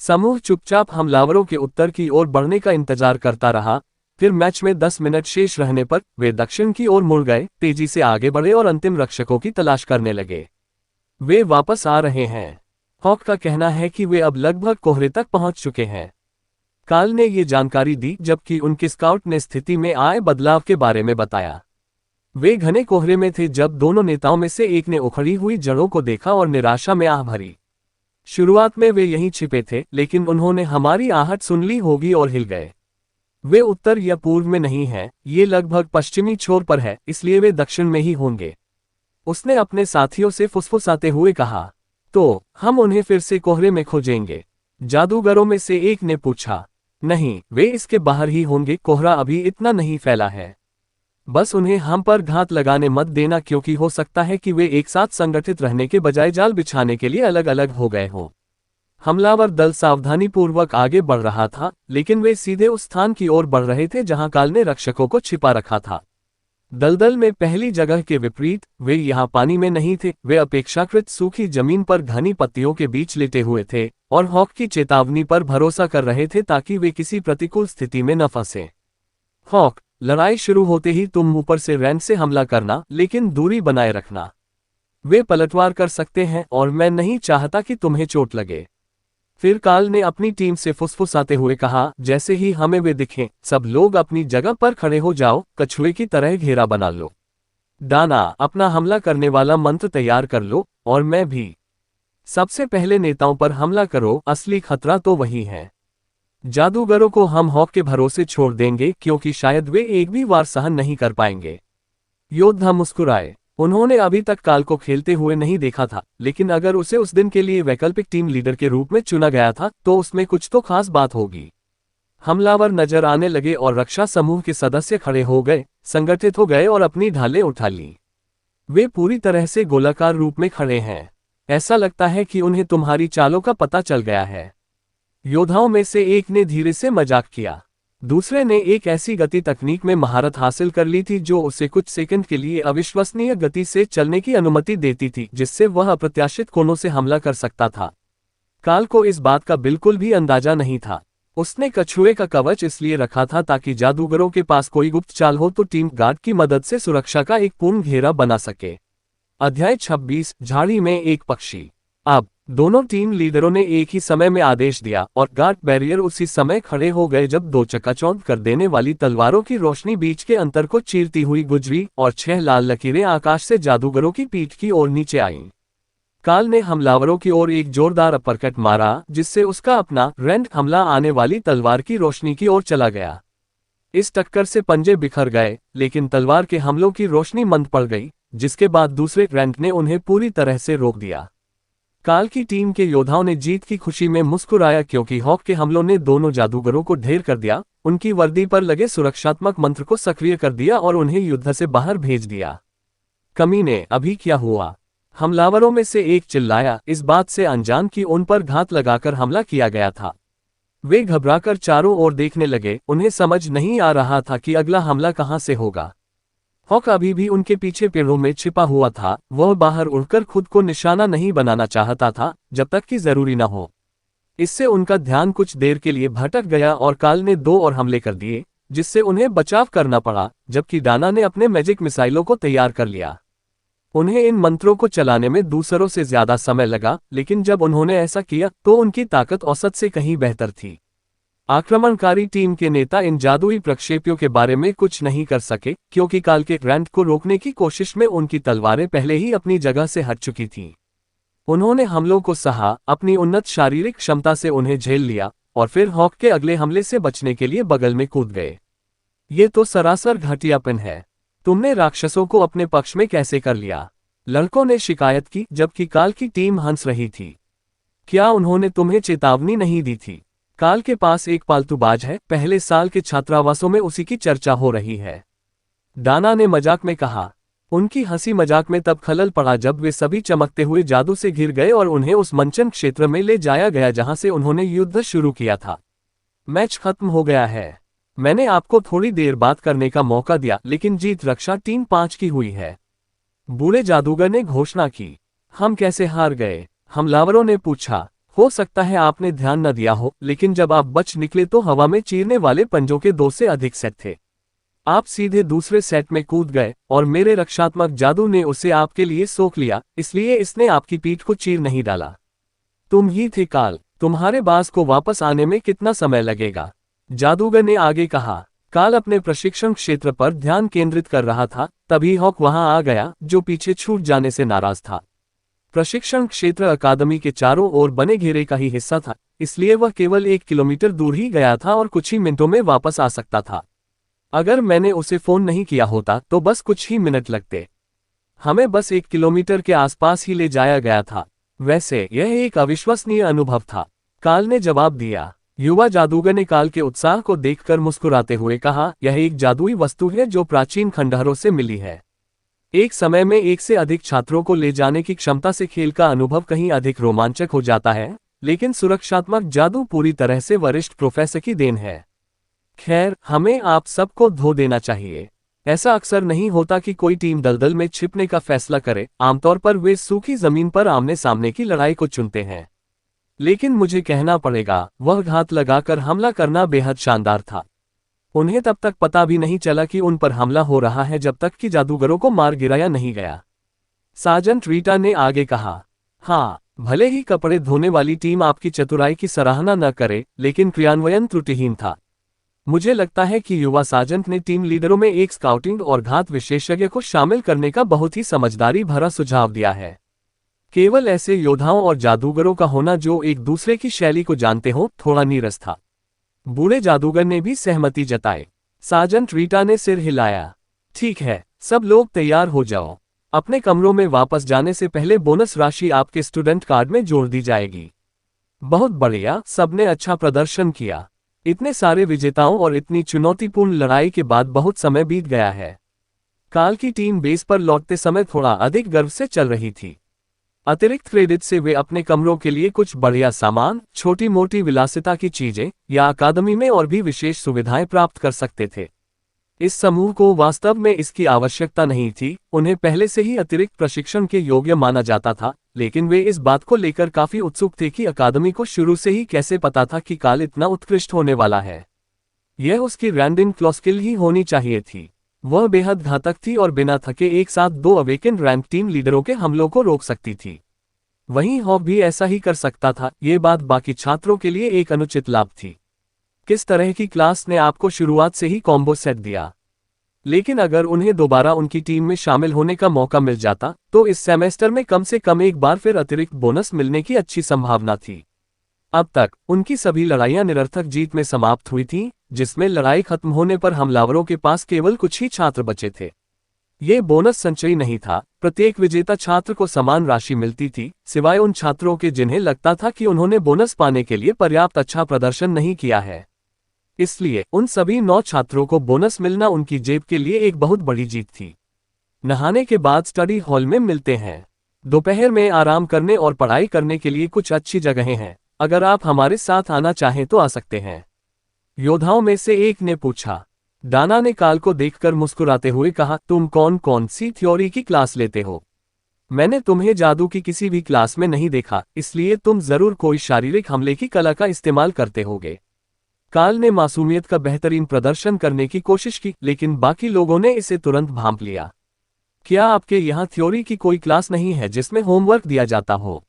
समूह चुपचाप हमलावरों के उत्तर की ओर बढ़ने का इंतजार करता रहा। फिर मैच में 10 मिनट शेष रहने पर वे दक्षिण की ओर मुड़ गए, तेजी से आगे बढ़े और अंतिम रक्षकों की तलाश करने लगे। वे वापस आ रहे हैं। हॉक का कहना है कि वे अब लगभग कोहरे तक पहुंच चुके हैं। काल ने ये जानकारी दी, जबकि उनके स्काउट ने स्थिति में आए बदलाव के बारे में बताया। वे घने कोहरे में थे जब दोनों नेताओं में से एक ने उखड़ी हुई जड़ों को देखा और निराशा में आह भरी। शुरुआत में वे यहीं छिपे थे, लेकिन उन्होंने हमारी आहट सुन ली होगी और हिल गए। वे उत्तर या पूर्व में नहीं हैं, ये लगभग पश्चिमी छोर पर है, इसलिए वे दक्षिण में ही होंगे। उसने अपने साथियों से फुसफुसाते हुए कहा। तो हम उन्हें फिर से कोहरे में खोजेंगे? जादूगरों में से एक ने पूछा। नहीं, वे इसके बाहर ही होंगे, कोहरा अभी इतना नहीं फैला है। बस उन्हें हम पर घात लगाने मत देना, क्योंकि हो सकता है कि वे एक साथ संगठित रहने के बजाय जाल बिछाने के लिए अलग अलग हो गए हों। हमलावर दल सावधानीपूर्वक आगे बढ़ रहा था, लेकिन वे सीधे उस स्थान की ओर बढ़ रहे थे जहां काल ने रक्षकों को छिपा रखा था। दलदल में पहली जगह के विपरीत वे यहाँ पानी में नहीं थे, वे अपेक्षाकृत सूखी जमीन पर घनी पत्तियों के बीच लेटे हुए थे और हॉक की चेतावनी पर भरोसा कर रहे थे ताकि वे किसी प्रतिकूल स्थिति में न फंसे। हॉक, लड़ाई शुरू होते ही तुम ऊपर से रैन से हमला करना, लेकिन दूरी बनाए रखना। वे पलटवार कर सकते हैं और मैं नहीं चाहता कि तुम्हें चोट लगे। फिर काल ने अपनी टीम से फुसफुसाते हुए कहा, जैसे ही हमें वे दिखें, सब लोग अपनी जगह पर खड़े हो जाओ, कछुए की तरह घेरा बना लो। डाना, अपना हमला करने वाला मंत्र तैयार कर लो, और मैं भी। सबसे पहले नेताओं पर हमला करो, असली खतरा तो वही है। जादूगरों को हम हॉक के भरोसे छोड़ देंगे क्योंकि शायद वे एक भी वार सहन नहीं कर पाएंगे। योद्धा मुस्कुराए। उन्होंने अभी तक काल को खेलते हुए नहीं देखा था, लेकिन अगर उसे उस दिन के लिए वैकल्पिक टीम लीडर के रूप में चुना गया था तो उसमें कुछ तो खास बात होगी। हमलावर नजर आने लगे और रक्षा समूह के सदस्य खड़े हो गए, संगठित हो गए और अपनी ढालें उठा ली। वे पूरी तरह से गोलाकार रूप में खड़े हैं। ऐसा लगता है कि उन्हें तुम्हारी चालों का पता चल गया है। योद्धाओं में से एक ने धीरे से मजाक किया। दूसरे ने एक ऐसी गति तकनीक में महारत हासिल कर ली थी जो उसे कुछ सेकंड के लिए अविश्वसनीय गति से चलने की अनुमति देती थी, जिससे वह अप्रत्याशित कोनों से हमला कर सकता था। काल को इस बात का बिल्कुल भी अंदाजा नहीं था। उसने कछुए का कवच इसलिए रखा था ताकि जादूगरों के पास कोई गुप्त चाल हो तो टीम गार्ड की मदद से सुरक्षा का एक पूर्ण घेरा बना सके। अध्याय 26, झाड़ी में एक पक्षी। अब दोनों टीम लीडरों ने एक ही समय में आदेश दिया और गार्ड बैरियर उसी समय खड़े हो गए जब दो चकाचौंध कर देने वाली तलवारों की रोशनी बीच के अंतर को चीरती हुई गुजरी और 6 लाल लकीरें आकाश से जादूगरों की पीठ की ओर नीचे आईं। काल ने हमलावरों की ओर एक जोरदार अपरकट मारा, जिससे उसका अपना रैंड हमला आने वाली तलवार की रोशनी की ओर चला गया। इस टक्कर से पंजे बिखर गए, लेकिन तलवार के हमलों की रोशनी मंद पड़ गई, जिसके बाद दूसरे रैंड ने उन्हें पूरी तरह से रोक दिया। काल की टीम के योद्धाओं ने जीत की खुशी में मुस्कुराया क्योंकि हॉक के हमलों ने दोनों जादूगरों को ढेर कर दिया, उनकी वर्दी पर लगे सुरक्षात्मक मंत्र को सक्रिय कर दिया और उन्हें युद्ध से बाहर भेज दिया। कमीने, अभी क्या हुआ? हमलावरों में से एक चिल्लाया, इस बात से अनजान कि उन पर घात लगाकर हमला किया गया था। वे घबराकर चारों ओर देखने लगे, उन्हें समझ नहीं आ रहा था कि अगला हमला कहां से होगा। हॉक अभी भी उनके पीछे पेड़ों में छिपा हुआ था। वह बाहर उड़कर खुद को निशाना नहीं बनाना चाहता था जब तक कि जरूरी न हो। इससे उनका ध्यान कुछ देर के लिए भटक गया और काल ने 2 और हमले कर दिए, जिससे उन्हें बचाव करना पड़ा, जबकि डाना ने अपने मैजिक मिसाइलों को तैयार कर लिया। उन्हें इन मंत्रों को चलाने में दूसरों से ज्यादा समय लगा, लेकिन जब उन्होंने ऐसा किया तो उनकी ताकत औसत से कहीं बेहतर थी। आक्रमणकारी टीम के नेता इन जादुई प्रक्षेपियों के बारे में कुछ नहीं कर सके क्योंकि काल के रैंड को रोकने की कोशिश में उनकी तलवारें पहले ही अपनी जगह से हट चुकी थीं। उन्होंने हमलों को सहा, अपनी उन्नत शारीरिक क्षमता से उन्हें झेल लिया और फिर हॉक के अगले हमले से बचने के लिए बगल में कूद गए। ये तो सरासर घटियापन है। तुमने राक्षसों को अपने पक्ष में कैसे कर लिया? लड़कों ने शिकायत की जबकि काल की टीम हंस रही थी। क्या उन्होंने तुम्हें चेतावनी नहीं दी थी? काल के पास एक पालतू बाज है, पहले साल के छात्रावासों में उसी की चर्चा हो रही है। डाना ने मजाक में कहा। उनकी हंसी मजाक में तब खलल पड़ा जब वे सभी चमकते हुए जादू से घिर गए और उन्हें उस मंचन क्षेत्र में ले जाया गया जहां से उन्होंने युद्ध शुरू किया था। मैच खत्म हो गया है। मैंने आपको थोड़ी देर बात करने का मौका दिया, लेकिन जीत रक्षा टीम 5 की हुई है। बूढ़े जादूगर ने घोषणा की। हम कैसे हार गए? हमलावरों ने पूछा। हो सकता है आपने ध्यान न दिया हो, लेकिन जब आप बच निकले तो हवा में चीरने वाले पंजों के 2 से अधिक सेट थे। आप सीधे दूसरे सेट में कूद गए और मेरे रक्षात्मक जादू ने उसे आपके लिए सोख लिया, इसलिए इसने आपकी पीठ को चीर नहीं डाला। तुम ही थे काल। तुम्हारे बाज को वापस आने में कितना समय लगेगा? जादूगर ने आगे कहा। काल अपने प्रशिक्षण क्षेत्र पर ध्यान केंद्रित कर रहा था, तभी हॉक वहां आ गया, जो पीछे छूट जाने से नाराज था। प्रशिक्षण क्षेत्र अकादमी के चारों ओर बने घेरे का ही हिस्सा था, इसलिए वह केवल 1 किलोमीटर दूर ही गया था और कुछ ही मिनटों में वापस आ सकता था। अगर मैंने उसे फोन नहीं किया होता तो बस कुछ ही मिनट लगते। हमें बस 1 किलोमीटर के आसपास ही ले जाया गया था। वैसे यह एक अविश्वसनीय अनुभव था, काल ने जवाब दिया। युवा जादूगर ने काल के उत्साह को देखकर मुस्कुराते हुए कहा, यह एक जादुई वस्तु है जो प्राचीन खंडहरों से मिली है। एक समय में 1 से अधिक छात्रों को ले जाने की क्षमता से खेल का अनुभव कहीं अधिक रोमांचक हो जाता है, लेकिन सुरक्षात्मक जादू पूरी तरह से वरिष्ठ प्रोफेसर की देन है। खैर, हमें आप सबको धो देना चाहिए। ऐसा अक्सर नहीं होता कि कोई टीम दलदल में छिपने का फैसला करे, आमतौर पर वे सूखी जमीन पर आमने सामने की लड़ाई को चुनते हैं। लेकिन मुझे कहना पड़ेगा, वह घात लगाकर हमला करना बेहद शानदार था। उन्हें तब तक पता भी नहीं चला कि उन पर हमला हो रहा है जब तक कि जादूगरों को मार गिराया नहीं गया। सार्जेंट रीटा ने आगे कहा, हाँ, भले ही कपड़े धोने वाली टीम आपकी चतुराई की सराहना न करे, लेकिन क्रियान्वयन त्रुटिहीन था। मुझे लगता है कि युवा सार्जेंट ने टीम लीडरों में एक स्काउटिंग और घात विशेषज्ञ को शामिल करने का बहुत ही समझदारी भरा सुझाव दिया है। केवल ऐसे योद्धाओं और जादूगरों का होना जो एक दूसरे की शैली को जानते हो, थोड़ा नीरस था। बूढ़े जादूगर ने भी सहमति जताई। सार्जेंट रीटा ने सिर हिलाया। ठीक है, सब लोग तैयार हो जाओ। अपने कमरों में वापस जाने से पहले बोनस राशि आपके स्टूडेंट कार्ड में जोड़ दी जाएगी। बहुत बढ़िया, सबने अच्छा प्रदर्शन किया। इतने सारे विजेताओं और इतनी चुनौतीपूर्ण लड़ाई के बाद बहुत समय बीत गया है। काल की टीम बेस पर लौटते समय थोड़ा अधिक गर्व से चल रही थी। अतिरिक्त क्रेडिट से वे अपने कमरों के लिए कुछ बढ़िया सामान, छोटी मोटी विलासिता की चीजें या अकादमी में और भी विशेष सुविधाएं प्राप्त कर सकते थे। इस समूह को वास्तव में इसकी आवश्यकता नहीं थी, उन्हें पहले से ही अतिरिक्त प्रशिक्षण के योग्य माना जाता था, लेकिन वे इस बात को लेकर काफी उत्सुक थे कि अकादमी को शुरू से ही कैसे पता था कि काल इतना उत्कृष्ट होने वाला है। यह उसकी रैंडिन क्लॉस्किल ही होनी चाहिए थी। वह बेहद घातक थी और बिना थके एक साथ 2 अवेकेन रैंक टीम लीडरों के हमलों को रोक सकती थी। वहीं हॉब भी ऐसा ही कर सकता था। ये बात बाकी छात्रों के लिए एक अनुचित लाभ थी। किस तरह की क्लास ने आपको शुरुआत से ही कॉम्बो सेट दिया, लेकिन अगर उन्हें दोबारा उनकी टीम में शामिल होने का मौका मिल जाता तो इस सेमेस्टर में कम से कम एक बार फिर अतिरिक्त बोनस मिलने की अच्छी संभावना थी। अब तक उनकी सभी लड़ाइयां निरर्थक जीत में समाप्त हुई थीं, जिसमें लड़ाई खत्म होने पर हमलावरों के पास केवल कुछ ही छात्र बचे थे। ये बोनस संचयी नहीं था। प्रत्येक विजेता छात्र को समान राशि मिलती थी, सिवाय उन छात्रों के जिन्हें लगता था कि उन्होंने बोनस पाने के लिए पर्याप्त अच्छा प्रदर्शन नहीं किया है। इसलिए उन सभी 9 छात्रों को बोनस मिलना उनकी जेब के लिए एक बहुत बड़ी जीत थी। नहाने के बाद स्टडी हॉल में मिलते हैं। दोपहर में आराम करने और पढ़ाई करने के लिए कुछ अच्छी जगहें हैं। अगर आप हमारे साथ आना चाहें तो आ सकते हैं, योद्धाओं में से एक ने पूछा। डाना ने काल को देखकर मुस्कुराते हुए कहा, तुम कौन कौन सी थ्योरी की क्लास लेते हो? मैंने तुम्हें जादू की किसी भी क्लास में नहीं देखा, इसलिए तुम जरूर कोई शारीरिक हमले की कला का इस्तेमाल करते होगे। काल ने मासूमियत का बेहतरीन प्रदर्शन करने की कोशिश की, लेकिन बाकी लोगों ने इसे तुरंत भांप लिया। क्या आपके यहाँ थ्योरी की कोई क्लास नहीं है जिसमें होमवर्क दिया जाता हो?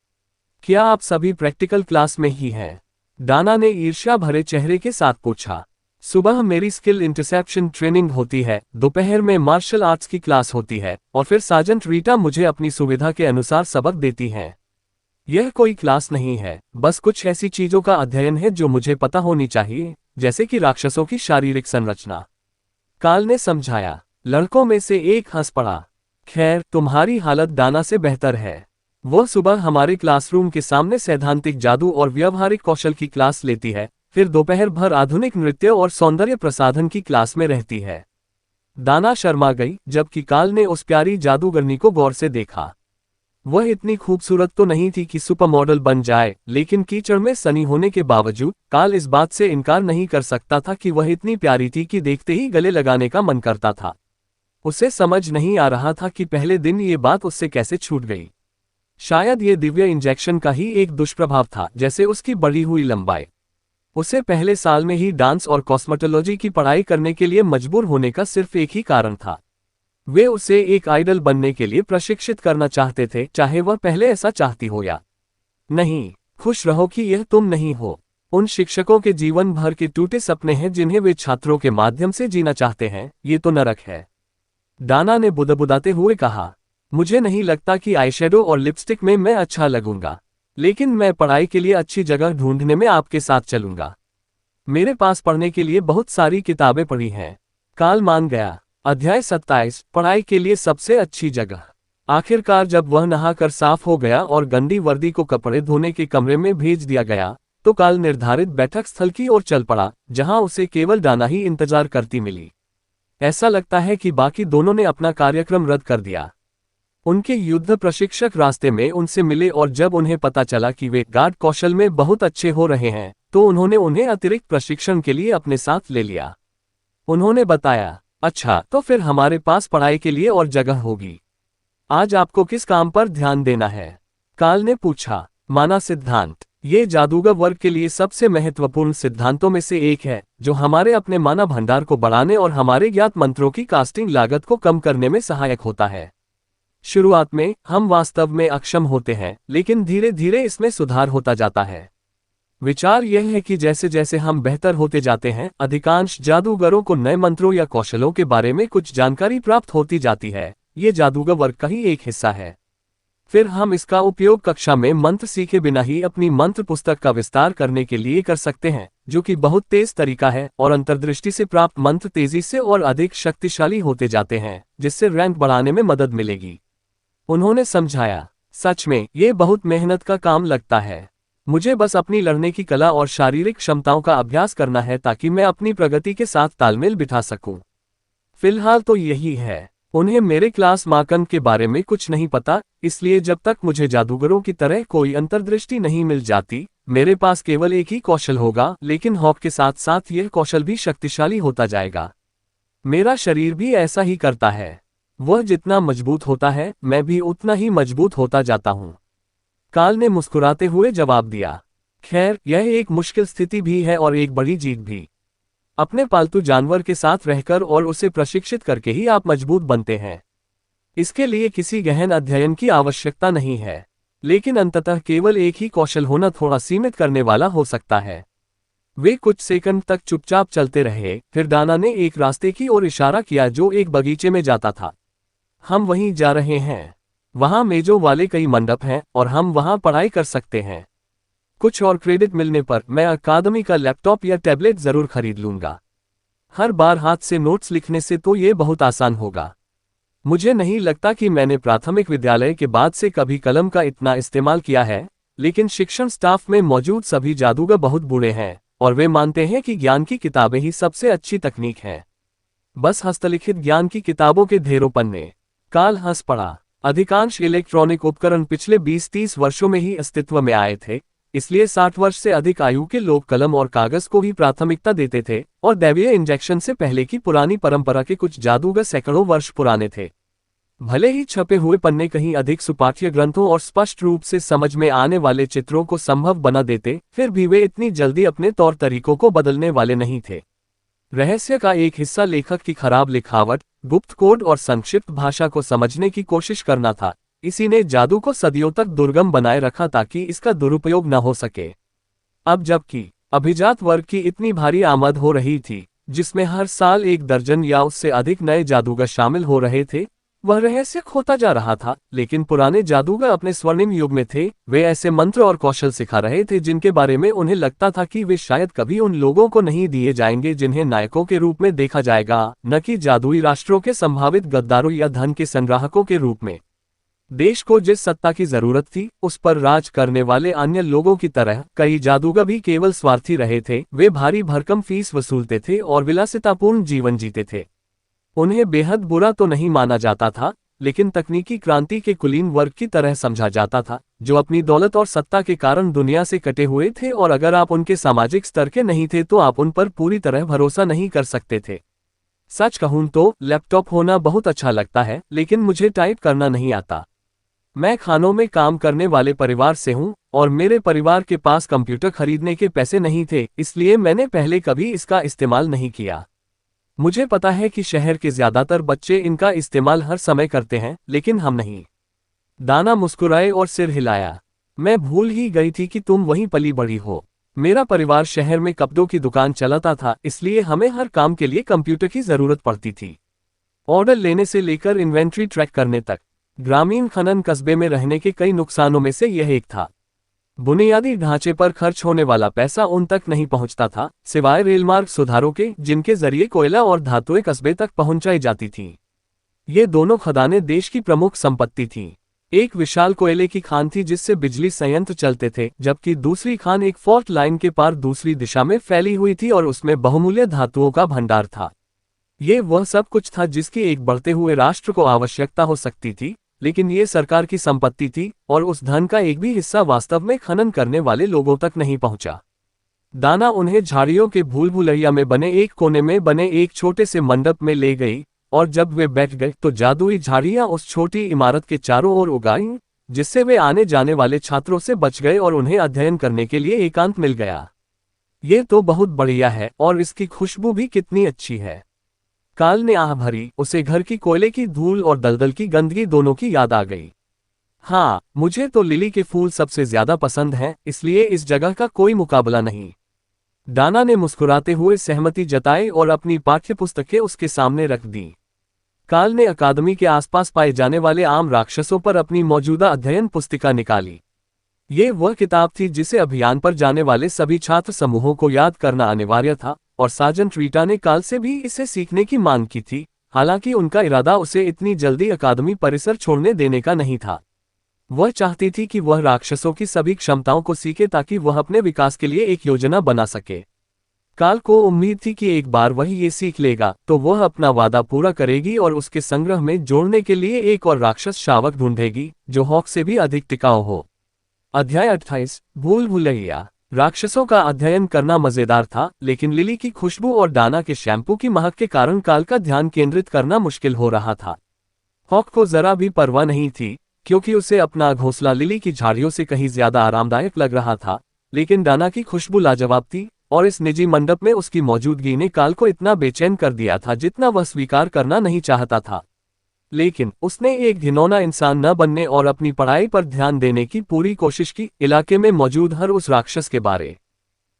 क्या आप सभी प्रैक्टिकल क्लास में ही हैं? डाना ने ईर्ष्या भरे चेहरे के साथ पूछा। सुबह मेरी स्किल इंटरसेप्शन ट्रेनिंग होती है, दोपहर में मार्शल आर्ट्स की क्लास होती है और फिर सार्जेंट रीटा मुझे अपनी सुविधा के अनुसार सबक देती हैं। यह कोई क्लास नहीं है, बस कुछ ऐसी चीजों का अध्ययन है जो मुझे पता होनी चाहिए, जैसे कि राक्षसों की शारीरिक संरचना। काल ने समझाया। लड़कों में से एक हंस पड़ा। खैर, तुम्हारी हालत डाना से बेहतर है। वह सुबह हमारे क्लासरूम के सामने सैद्धांतिक जादू और व्यावहारिक कौशल की क्लास लेती है, फिर दोपहर भर आधुनिक नृत्य और सौंदर्य प्रसाधन की क्लास में रहती है। डाना शर्मा गई, जबकि काल ने उस प्यारी जादूगरनी को गौर से देखा। वह इतनी खूबसूरत तो नहीं थी कि सुपर मॉडल बन जाए, लेकिन कीचड़ में सनी होने के बावजूद काल इस बात से इनकार नहीं कर सकता था कि वह इतनी प्यारी थी कि देखते ही गले लगाने का मन करता था। उसे समझ नहीं आ रहा था कि पहले दिन ये बात उससे कैसे छूट गई। शायद ये दिव्य इंजेक्शन का ही एक दुष्प्रभाव था, जैसे उसकी बढ़ी हुई लंबाई। उसे पहले साल में ही डांस और कॉस्मेटोलॉजी की पढ़ाई करने के लिए मजबूर होने का सिर्फ एक ही कारण था। वे उसे एक आइडल बनने के लिए प्रशिक्षित करना चाहते थे, चाहे वह पहले ऐसा चाहती हो या नहीं। खुश रहो कि यह तुम नहीं हो। उन शिक्षकों के जीवन भर के टूटे सपने हैं जिन्हें वे छात्रों के माध्यम से जीना चाहते हैं, ये तो नरक है। डाना ने बुदबुदाते हुए कहा, मुझे नहीं लगता कि आईशैडो और लिपस्टिक में मैं अच्छा लगूंगा, लेकिन मैं पढ़ाई के लिए अच्छी जगह ढूंढने में आपके साथ चलूंगा। मेरे पास पढ़ने के लिए बहुत सारी किताबें पड़ी हैं। काल मान गया। अध्याय 27, पढ़ाई के लिए सबसे अच्छी जगह। आखिरकार जब वह नहाकर साफ हो गया और गंदी वर्दी को कपड़े धोने के कमरे में भेज दिया गया, तो काल निर्धारित बैठक स्थल की ओर चल पड़ा, जहां उसे केवल डाना ही इंतजार करती मिली। ऐसा लगता है कि बाकी दोनों ने अपना कार्यक्रम रद्द कर दिया। उनके युद्ध प्रशिक्षक रास्ते में उनसे मिले और जब उन्हें पता चला कि वे गार्ड कौशल में बहुत अच्छे हो रहे हैं, तो उन्होंने उन्हें अतिरिक्त प्रशिक्षण के लिए अपने साथ ले लिया। उन्होंने बताया, अच्छा, तो फिर हमारे पास पढ़ाई के लिए और जगह होगी। आज आपको किस काम पर ध्यान देना है? काल ने पूछा। माना सिद्धांत। ये जादूगर वर्ग के लिए सबसे महत्वपूर्ण सिद्धांतों में से एक है, जो हमारे अपने माना भंडार को बढ़ाने और हमारे ज्ञात मंत्रों की कास्टिंग लागत को कम करने में सहायक होता है। शुरुआत में हम वास्तव में अक्षम होते हैं, लेकिन धीरे धीरे इसमें सुधार होता जाता है। विचार यह है कि जैसे जैसे हम बेहतर होते जाते हैं, अधिकांश जादूगरों को नए मंत्रों या कौशलों के बारे में कुछ जानकारी प्राप्त होती जाती है। ये जादूगर वर्ग का ही एक हिस्सा है। फिर हम इसका उपयोग कक्षा में मंत्र सीखे बिना ही अपनी मंत्र पुस्तक का विस्तार करने के लिए कर सकते हैं, जो कि बहुत तेज तरीका है, और अंतर्दृष्टि से प्राप्त मंत्र तेजी से और अधिक शक्तिशाली होते जाते हैं, जिससे रैंक बढ़ाने में मदद मिलेगी। उन्होंने समझाया। सच में ये बहुत मेहनत का काम लगता है। मुझे बस अपनी लड़ने की कला और शारीरिक क्षमताओं का अभ्यास करना है ताकि मैं अपनी प्रगति के साथ तालमेल बिठा सकूं। फिलहाल तो यही है। उन्हें मेरे क्लास मार्कन के बारे में कुछ नहीं पता, इसलिए जब तक मुझे जादूगरों की तरह कोई अंतर्दृष्टि नहीं मिल जाती, मेरे पास केवल एक ही कौशल होगा, लेकिन हॉक के साथ साथ यह कौशल भी शक्तिशाली होता जाएगा। मेरा शरीर भी ऐसा ही करता है। वह जितना मजबूत होता है, मैं भी उतना ही मजबूत होता जाता हूँ। काल ने मुस्कुराते हुए जवाब दिया। खैर, यह एक मुश्किल स्थिति भी है और एक बड़ी जीत भी। अपने पालतू जानवर के साथ रहकर और उसे प्रशिक्षित करके ही आप मजबूत बनते हैं। इसके लिए किसी गहन अध्ययन की आवश्यकता नहीं है, लेकिन अंततः केवल एक ही कौशल होना थोड़ा सीमित करने वाला हो सकता है। वे कुछ सेकंड तक चुपचाप चलते रहे, फिर डाना ने एक रास्ते की ओर इशारा किया जो एक बगीचे में जाता था। हम वहीं जा रहे हैं। वहां मेजों वाले कई मंडप हैं और हम वहां पढ़ाई कर सकते हैं। कुछ और क्रेडिट मिलने पर मैं अकादमी का लैपटॉप या टैबलेट जरूर खरीद लूंगा। हर बार हाथ से नोट्स लिखने से तो ये बहुत आसान होगा। मुझे नहीं लगता कि मैंने प्राथमिक विद्यालय के बाद से कभी कलम का इतना इस्तेमाल किया है, लेकिन शिक्षण स्टाफ में मौजूद सभी जादूगर बहुत बूढ़े हैं और वे मानते हैं कि ज्ञान की किताबें ही सबसे अच्छी तकनीक है। बस हस्तलिखित ज्ञान की किताबों के ढेरों पन्ने। काल हंस पड़ा। अधिकांश इलेक्ट्रॉनिक उपकरण पिछले 20-30 वर्षों में ही अस्तित्व में आए थे, इसलिए 60 वर्ष से अधिक आयु के लोग कलम और कागज को ही प्राथमिकता देते थे, और दैवीय इंजेक्शन से पहले की पुरानी परंपरा के कुछ जादूगर सैकड़ों वर्ष पुराने थे। भले ही छपे हुए पन्ने कहीं अधिक सुपाठ्य ग्रंथों और स्पष्ट रूप से समझ में आने वाले चित्रों को संभव बना देते, फिर भी वे इतनी जल्दी अपने तौर तरीकों को बदलने वाले नहीं थे। रहस्य का एक हिस्सा लेखक की खराब लिखावट, गुप्त कोड और संक्षिप्त भाषा को समझने की कोशिश करना था। इसी ने जादू को सदियों तक दुर्गम बनाए रखा ताकि इसका दुरुपयोग न हो सके। अब जबकि अभिजात वर्ग की इतनी भारी आमद हो रही थी, जिसमें हर साल 1 दर्जन या उससे अधिक नए जादूगर शामिल हो रहे थे, वह रहस्य खोता जा रहा था। लेकिन पुराने जादूगर अपने स्वर्णिम युग में थे। वे ऐसे मंत्र और कौशल सिखा रहे थे जिनके बारे में उन्हें लगता था कि वे शायद कभी उन लोगों को नहीं दिए जाएंगे जिन्हें नायकों के रूप में देखा जाएगा, न कि जादुई राष्ट्रों के संभावित गद्दारों या धन के संग्राहकों के रूप में। देश को जिस सत्ता की जरूरत थी, उस पर राज करने वाले अन्य लोगों की तरह कई जादूगर भी केवल स्वार्थी रहे थे। वे भारी भरकम फीस वसूलते थे और विलासितापूर्ण जीवन जीते थे। उन्हें बेहद बुरा तो नहीं माना जाता था, लेकिन तकनीकी क्रांति के कुलीन वर्ग की तरह समझा जाता था, जो अपनी दौलत और सत्ता के कारण दुनिया से कटे हुए थे, और अगर आप उनके सामाजिक स्तर के नहीं थे तो आप उन पर पूरी तरह भरोसा नहीं कर सकते थे। सच कहूं तो लैपटॉप होना बहुत अच्छा लगता है, लेकिन मुझे टाइप करना नहीं आता। मैं खानों में काम करने वाले परिवार से हूं, और मेरे परिवार के पास कंप्यूटर खरीदने के पैसे नहीं थे, इसलिए मैंने पहले कभी इसका इस्तेमाल नहीं किया। मुझे पता है कि शहर के ज्यादातर बच्चे इनका इस्तेमाल हर समय करते हैं, लेकिन हम नहीं। दाना मुस्कुराए और सिर हिलाया। मैं भूल ही गई थी कि तुम वहीं पली बड़ी हो। मेरा परिवार शहर में कपड़ों की दुकान चलाता था, इसलिए हमें हर काम के लिए कंप्यूटर की जरूरत पड़ती थी। ऑर्डर लेने से लेकर इन्वेंट्री ट्रैक करने तक। ग्रामीण खनन कस्बे में रहने के कई नुकसानों में से यह एक था। बुनियादी ढांचे पर खर्च होने वाला पैसा उन तक नहीं पहुंचता था, सिवाय रेलमार्ग सुधारों के, जिनके जरिए कोयला और धातुएं कस्बे तक पहुंचाई जाती थीं। ये दोनों खदानें देश की प्रमुख संपत्ति थीं। एक विशाल कोयले की खान थी जिससे बिजली संयंत्र चलते थे, जबकि दूसरी खान एक फॉल्ट लाइन के पार दूसरी दिशा में फैली हुई थी और उसमें बहुमूल्य धातुओं का भंडार था। ये वह सब कुछ था जिसकी एक बढ़ते हुए राष्ट्र को आवश्यकता हो सकती थी, लेकिन ये सरकार की संपत्ति थी, और उस धन का एक भी हिस्सा वास्तव में खनन करने वाले लोगों तक नहीं पहुंचा। दाना उन्हें झाड़ियों के भूल भुलैया में बने एक कोने में बने एक छोटे से मंडप में ले गई, और जब वे बैठ गए तो जादुई झाड़ियां उस छोटी इमारत के चारों ओर उगाईं, जिससे वे आने जाने वाले छात्रों से बच गए और उन्हें अध्ययन करने के लिए एकांत मिल गया। ये तो बहुत बढ़िया है, और इसकी खुशबू भी कितनी अच्छी है। काल ने आह भरी, उसे घर की कोयले की धूल और दलदल की गंदगी दोनों की याद आ गई। हाँ, मुझे तो लिली के फूल सबसे ज्यादा पसंद हैं, इसलिए इस जगह का कोई मुकाबला नहीं। दाना ने मुस्कुराते हुए सहमति जताई और अपनी पाठ्यपुस्तकें उसके सामने रख दी। काल ने अकादमी के आसपास पाए जाने वाले आम राक्षसों पर अपनी मौजूदा अध्ययन पुस्तिका निकाली। ये वह किताब थी जिसे अभियान पर जाने वाले सभी छात्र समूहों को याद करना अनिवार्य था, और सार्जेंट रीटा ने काल से भी इसे सीखने की मांग की थी, हालांकि उनका इरादा उसे इतनी जल्दी अकादमी परिसर छोड़ने देने का नहीं था। वह चाहती थी कि वह राक्षसों की सभी क्षमताओं को सीखे ताकि वह अपने विकास के लिए एक योजना बना सके। काल को उम्मीद थी कि एक बार वह ये सीख लेगा तो वह अपना वादा पूरा करेगी और उसके संग्रह में जोड़ने के लिए एक और राक्षस शावक ढूंढेगी जो हॉक से भी अधिक टिकाऊ हो। अध्याय 28 भूल भुलैया। राक्षसों का अध्ययन करना मजेदार था, लेकिन लिली की खुशबू और दाना के शैम्पू की महक के कारण काल का ध्यान केंद्रित करना मुश्किल हो रहा था। हॉक को जरा भी परवाह नहीं थी, क्योंकि उसे अपना घोंसला लिली की झाड़ियों से कहीं ज्यादा आरामदायक लग रहा था, लेकिन दाना की खुशबू लाजवाब थी, और इस निजी मंडप में उसकी मौजूदगी ने काल को इतना बेचैन कर दिया था जितना वह स्वीकार करना नहीं चाहता था। लेकिन उसने एक घिनौना इंसान न बनने और अपनी पढ़ाई पर ध्यान देने की पूरी कोशिश की। इलाके में मौजूद हर उस राक्षस के बारे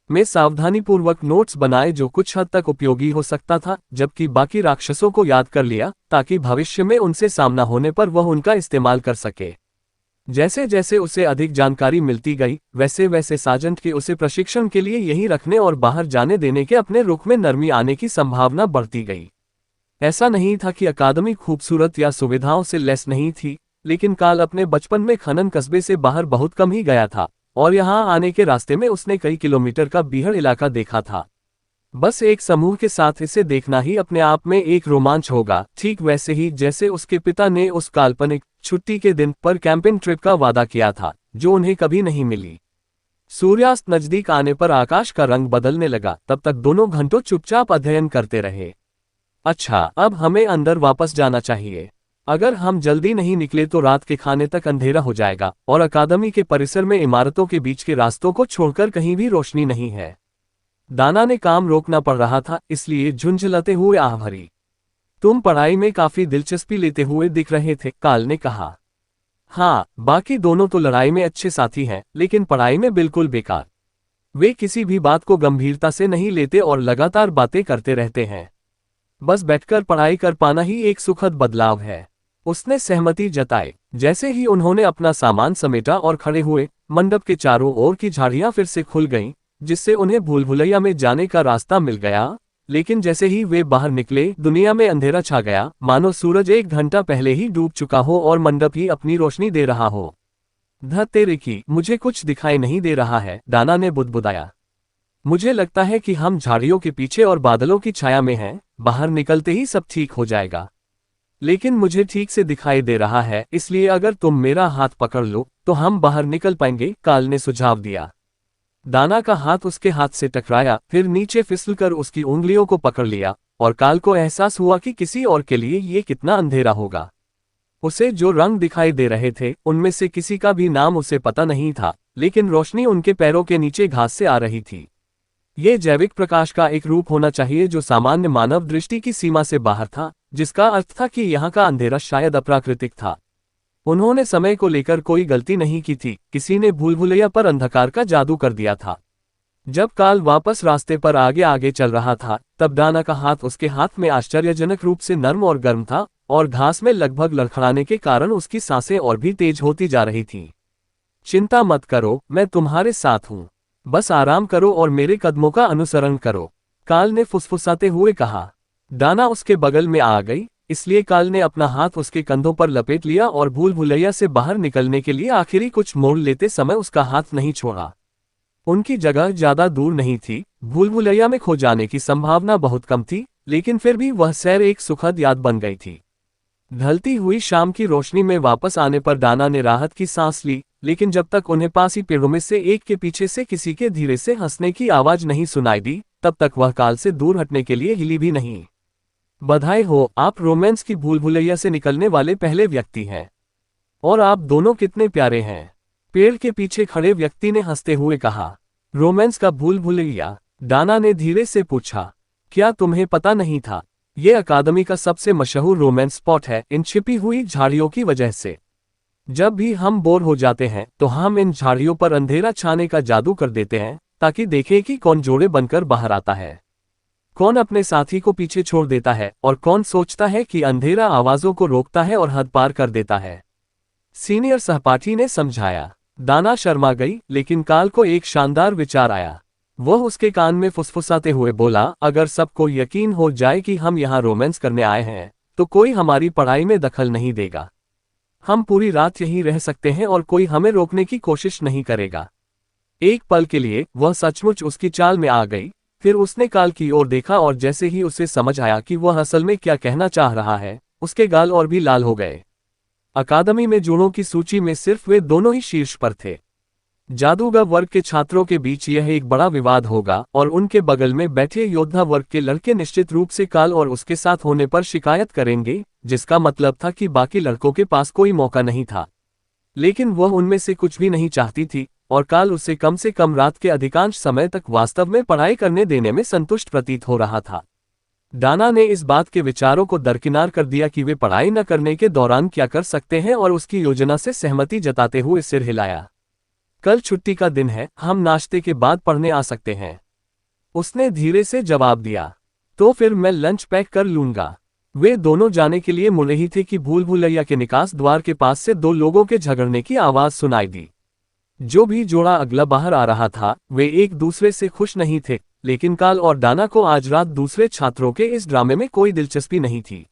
में सावधानीपूर्वक नोट्स बनाए जो कुछ हद तक उपयोगी हो सकता था, जबकि बाकी राक्षसों को याद कर लिया ताकि भविष्य में उनसे सामना होने पर वह उनका इस्तेमाल कर सके। जैसे जैसे उसे अधिक जानकारी मिलती गई, वैसे वैसे सार्जेंट के उसे प्रशिक्षण के लिए यहीं रखने और बाहर जाने देने के अपने रुख में नरमी आने की संभावना बढ़ती गई। ऐसा नहीं था कि अकादमी खूबसूरत या सुविधाओं से लैस नहीं थी, लेकिन काल अपने बचपन में खनन कस्बे से बाहर बहुत कम ही गया था, और यहाँ आने के रास्ते में उसने कई किलोमीटर का बीहड़ इलाका देखा था। बस एक समूह के साथ इसे देखना ही अपने आप में एक रोमांच होगा, ठीक वैसे ही जैसे उसके पिता ने उस काल्पनिक छुट्टी के दिन पर कैंपिंग ट्रिप का वादा किया था, जो उन्हें कभी नहीं मिली। सूर्यास्त नजदीक आने पर आकाश का रंग बदलने लगा। तब तक दोनों घंटों चुपचाप अध्ययन करते रहे। अच्छा, अब हमें अंदर वापस जाना चाहिए। अगर हम जल्दी नहीं निकले तो रात के खाने तक अंधेरा हो जाएगा, और अकादमी के परिसर में इमारतों के बीच के रास्तों को छोड़कर कहीं भी रोशनी नहीं है। दाना ने काम रोकना पड़ रहा था, इसलिए झुंझलाते हुए आह भरी। तुम पढ़ाई में काफी दिलचस्पी लेते हुए दिख रहे थे, काल ने कहा। हाँ, बाकी दोनों तो लड़ाई में अच्छे साथी हैं, लेकिन पढ़ाई में बिल्कुल बेकार। वे किसी भी बात को गंभीरता से नहीं लेते और लगातार बातें करते रहते हैं। बस बैठकर पढ़ाई कर पाना ही एक सुखद बदलाव है। उसने सहमति जताई। जैसे ही उन्होंने अपना सामान समेटा और खड़े हुए, मंडप के चारों ओर की झाड़ियां फिर से खुल गईं, जिससे उन्हें भूल भुलैया में जाने का रास्ता मिल गया। लेकिन जैसे ही वे बाहर निकले, दुनिया में अंधेरा छा गया, मानो सूरज 1 घंटा पहले ही डूब चुका हो और मंडप ही अपनी रोशनी दे रहा हो। ध तेरे की, मुझे कुछ दिखाई नहीं दे रहा है, दाना ने बुदबुदाया। मुझे लगता है कि हम झाड़ियों के पीछे और बादलों की छाया में हैं, बाहर निकलते ही सब ठीक हो जाएगा। लेकिन मुझे ठीक से दिखाई दे रहा है, इसलिए अगर तुम मेरा हाथ पकड़ लो तो हम बाहर निकल पाएंगे, काल ने सुझाव दिया। दाना का हाथ उसके हाथ से टकराया, फिर नीचे फिसलकर उसकी उंगलियों को पकड़ लिया, और काल को एहसास हुआ कि किसी और के लिए ये कितना अंधेरा होगा। उसे जो रंग दिखाई दे रहे थे, उनमें से किसी का भी नाम उसे पता नहीं था, लेकिन रोशनी उनके पैरों के नीचे घास से आ रही थी। ये जैविक प्रकाश का एक रूप होना चाहिए जो सामान्य मानव दृष्टि की सीमा से बाहर था, जिसका अर्थ था कि यहाँ का अंधेरा शायद अप्राकृतिक था। उन्होंने समय को लेकर कोई गलती नहीं की थी, किसी ने भूल भुलैया पर अंधकार का जादू कर दिया था। जब काल वापस रास्ते पर आगे आगे चल रहा था, तब दाना का हाथ उसके हाथ में आश्चर्यजनक रूप से नर्म और गर्म था, और घास में लगभग लड़खड़ाने के कारण उसकी सांसें और भी तेज होती जा रही थीं। चिंता मत करो, मैं तुम्हारे साथ हूँ। बस आराम करो और मेरे कदमों का अनुसरण करो, काल ने फुसफुसाते हुए कहा। दाना उसके बगल में आ गई, इसलिए काल ने अपना हाथ उसके कंधों पर लपेट लिया और भूल भुलैया से बाहर निकलने के लिए आखिरी कुछ मोड़ लेते समय उसका हाथ नहीं छोड़ा। उनकी जगह ज्यादा दूर नहीं थी, भूल भुलैया में खो जाने की संभावना बहुत कम थी, लेकिन फिर भी वह सैर एक सुखद याद बन गई थी। ढलती हुई शाम की रोशनी में वापस आने पर दाना ने राहत की सांस ली, लेकिन जब तक उन्हें पास ही पेड़ों में से एक के पीछे से किसी के धीरे से हंसने की आवाज नहीं सुनाई दी, तब तक वह काल से दूर हटने के लिए हिली भी नहीं। बधाई हो, आप रोमांस की भूल भुलैया से निकलने वाले पहले व्यक्ति हैं। और आप दोनों कितने प्यारे हैं, पेड़ के पीछे खड़े व्यक्ति ने हंसते हुए कहा। रोमांस का भूल भुलैया? डाना ने धीरे से पूछा। क्या तुम्हें पता नहीं था? ये अकादमी का सबसे मशहूर रोमांस स्पॉट है, इन छिपी हुई झाड़ियों की वजह से। जब भी हम बोर हो जाते हैं तो हम इन झाड़ियों पर अंधेरा छाने का जादू कर देते हैं, ताकि देखें कि कौन जोड़े बनकर बाहर आता है, कौन अपने साथी को पीछे छोड़ देता है और कौन सोचता है कि अंधेरा आवाजों को रोकता है और हद पार कर देता है, सीनियर सहपाठी ने समझाया। दाना शर्मा गई, लेकिन काल को एक शानदार विचार आया। वह उसके कान में फुसफुसाते हुए बोला, अगर सबको यकीन हो जाए कि हम यहाँ रोमांस करने आए हैं, तो कोई हमारी पढ़ाई में दखल नहीं देगा। हम पूरी रात यहीं रह सकते हैं और कोई हमें रोकने की कोशिश नहीं करेगा। एक पल के लिए वह सचमुच उसकी चाल में आ गई, फिर उसने काल की ओर देखा और जैसे ही उसे समझ आया कि वह असल में क्या कहना चाह रहा है, उसके गाल और भी लाल हो गए। अकादमी में जोड़ों की सूची में सिर्फ वे दोनों ही शीर्ष पर थे। जादूगर वर्ग के छात्रों के बीच यह एक बड़ा विवाद होगा और उनके बगल में बैठे योद्धा वर्ग के लड़के निश्चित रूप से काल और उसके साथ होने पर शिकायत करेंगे, जिसका मतलब था कि बाकी लड़कों के पास कोई मौका नहीं था। लेकिन वह उनमें से कुछ भी नहीं चाहती थी और काल उसे कम से कम रात के अधिकांश समय तक वास्तव में पढ़ाई करने देने में संतुष्ट प्रतीत हो रहा था। डाना ने इस बात के विचारों को दरकिनार कर दिया कि वे पढ़ाई न करने के दौरान क्या कर सकते हैं और उसकी योजना से सहमति जताते हुए सिर हिलाया। कल छुट्टी का दिन है, हम नाश्ते के बाद पढ़ने आ सकते हैं, उसने धीरे से जवाब दिया। तो फिर मैं लंच पैक कर लूंगा। वे दोनों जाने के लिए मुड़ रही थे कि भूल भुलैया के निकास द्वार के पास से दो लोगों के झगड़ने की आवाज सुनाई दी। जो भी जोड़ा अगला बाहर आ रहा था, वे एक दूसरे से खुश नहीं थे, लेकिन काल और डाना को आज रात दूसरे छात्रों के इस ड्रामे में कोई दिलचस्पी नहीं थी।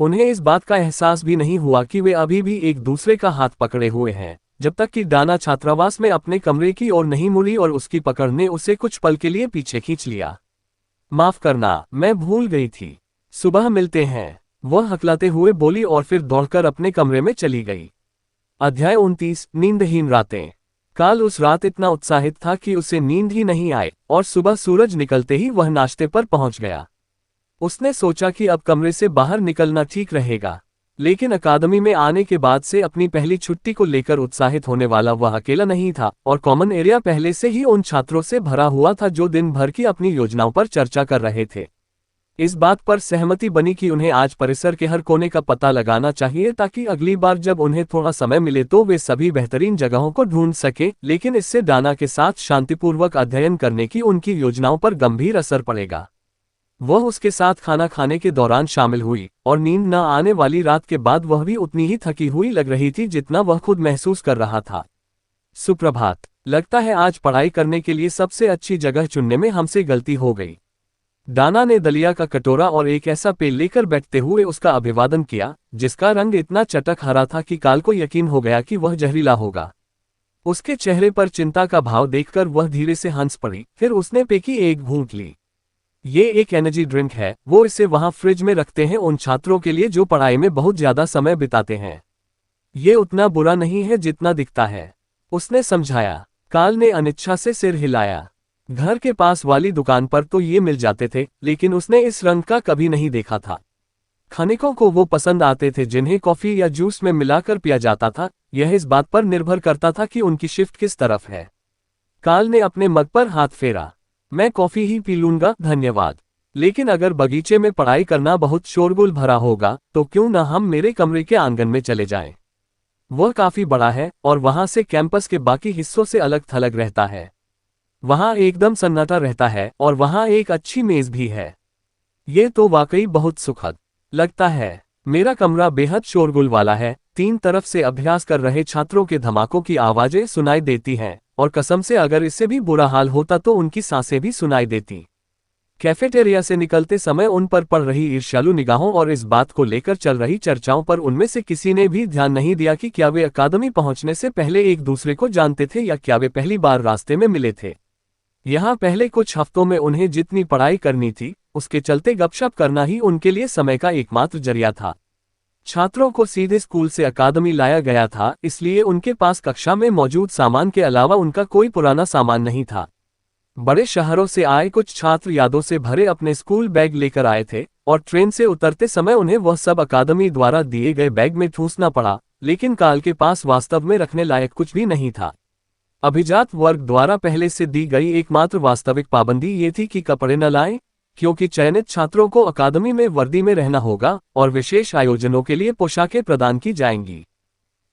उन्हें इस बात का एहसास भी नहीं हुआ कि वे अभी भी एक दूसरे का हाथ पकड़े हुए हैं, जब तक कि डाना छात्रावास में अपने कमरे की ओर नहीं मुड़ी और उसकी पकड़ ने उसे कुछ पल के लिए पीछे खींच लिया। माफ करना, मैं भूल गई थी। सुबह मिलते हैं, वह हकलाते हुए बोली और फिर दौड़कर अपने कमरे में चली गई। अध्याय 29, नींदहीन रातें। काल उस रात इतना उत्साहित था कि उसे नींद ही नहीं आई और सुबह सूरज निकलते ही वह नाश्ते पर पहुंच गया। उसने सोचा कि अब कमरे से बाहर निकलना ठीक रहेगा, लेकिन अकादमी में आने के बाद से अपनी पहली छुट्टी को लेकर उत्साहित होने वाला वह अकेला नहीं था और कॉमन एरिया पहले से ही उन छात्रों से भरा हुआ था जो दिन भर की अपनी योजनाओं पर चर्चा कर रहे थे। इस बात पर सहमति बनी कि उन्हें आज परिसर के हर कोने का पता लगाना चाहिए ताकि अगली बार जब उन्हें थोड़ा समय मिले तो वे सभी बेहतरीन जगहों को ढूंढ सके, लेकिन इससे डाना के साथ शांतिपूर्वक अध्ययन करने की उनकी योजनाओं पर गंभीर असर पड़ेगा। वह उसके साथ खाना खाने के दौरान शामिल हुई और नींद न आने वाली रात के बाद वह भी उतनी ही थकी हुई लग रही थी जितना वह खुद महसूस कर रहा था। सुप्रभात, लगता है आज पढ़ाई करने के लिए सबसे अच्छी जगह चुनने में हमसे गलती हो गई। डाना ने दलिया का कटोरा और एक ऐसा पेय लेकर बैठते हुए उसका अभिवादन किया जिसका रंग इतना चटक हरा था कि काल को यकीन हो गया कि वह जहरीला होगा। उसके चेहरे पर चिंता का भाव देखकर वह धीरे से हंस पड़ी, फिर उसने पेय की एक घूंट ली। ये एक एनर्जी ड्रिंक है, वो इसे वहां फ्रिज में रखते हैं उन छात्रों के लिए जो पढ़ाई में बहुत ज्यादा समय बिताते हैं। ये उतना बुरा नहीं है जितना दिखता है, उसने समझाया। काल ने अनिच्छा से सिर हिलाया। घर के पास वाली दुकान पर तो ये मिल जाते थे, लेकिन उसने इस रंग का कभी नहीं देखा था। खनिकों को वो पसंद आते थे जिन्हें कॉफी या जूस में मिलाकर पिया जाता था, यह इस बात पर निर्भर करता था कि उनकी शिफ्ट किस तरफ है। काल ने अपने मग पर हाथ फेरा। मैं कॉफी ही पी लूंगा, धन्यवाद। लेकिन अगर बगीचे में पढ़ाई करना बहुत शोरगुल भरा होगा तो क्यों न हम मेरे कमरे के आंगन में चले जाएं। वह काफी बड़ा है और वहां से कैंपस के बाकी हिस्सों से अलग थलग रहता है। वहां एकदम सन्नाटा रहता है और वहां एक अच्छी मेज भी है। ये तो वाकई बहुत सुखद लगता है। मेरा कमरा बेहद शोरगुल वाला है, तीन तरफ से अभ्यास कर रहे छात्रों के धमाकों की आवाजें सुनाई देती हैं और कसम से अगर इससे भी बुरा हाल होता तो उनकी सांसें भी सुनाई देती। कैफेटेरिया से निकलते समय उन पर पड़ रही ईर्ष्यालु निगाहों और इस बात को लेकर चल रही चर्चाओं पर उनमें से किसी ने भी ध्यान नहीं दिया कि क्या वे अकादमी पहुंचने से पहले एक दूसरे को जानते थे या क्या वे पहली बार रास्ते में मिले थे। यहाँ पहले कुछ हफ्तों में उन्हें जितनी पढ़ाई करनी थी उसके चलते गपशप करना ही उनके लिए समय का एकमात्र जरिया था। छात्रों को सीधे स्कूल से अकादमी लाया गया था, इसलिए उनके पास कक्षा में मौजूद सामान के अलावा उनका कोई पुराना सामान नहीं था। बड़े शहरों से आए कुछ छात्र यादों से भरे अपने स्कूल बैग लेकर आए थे और ट्रेन से उतरते समय उन्हें वह सब अकादमी द्वारा दिए गए बैग में ठूंसना पड़ा, लेकिन काल के पास वास्तव में रखने लायक कुछ भी नहीं था। अभिजात वर्ग द्वारा पहले से दी गई एकमात्र वास्तविक पाबंदी ये थी कि कपड़े न लाएं, क्योंकि चयनित छात्रों को अकादमी में वर्दी में रहना होगा और विशेष आयोजनों के लिए पोशाकें प्रदान की जाएंगी।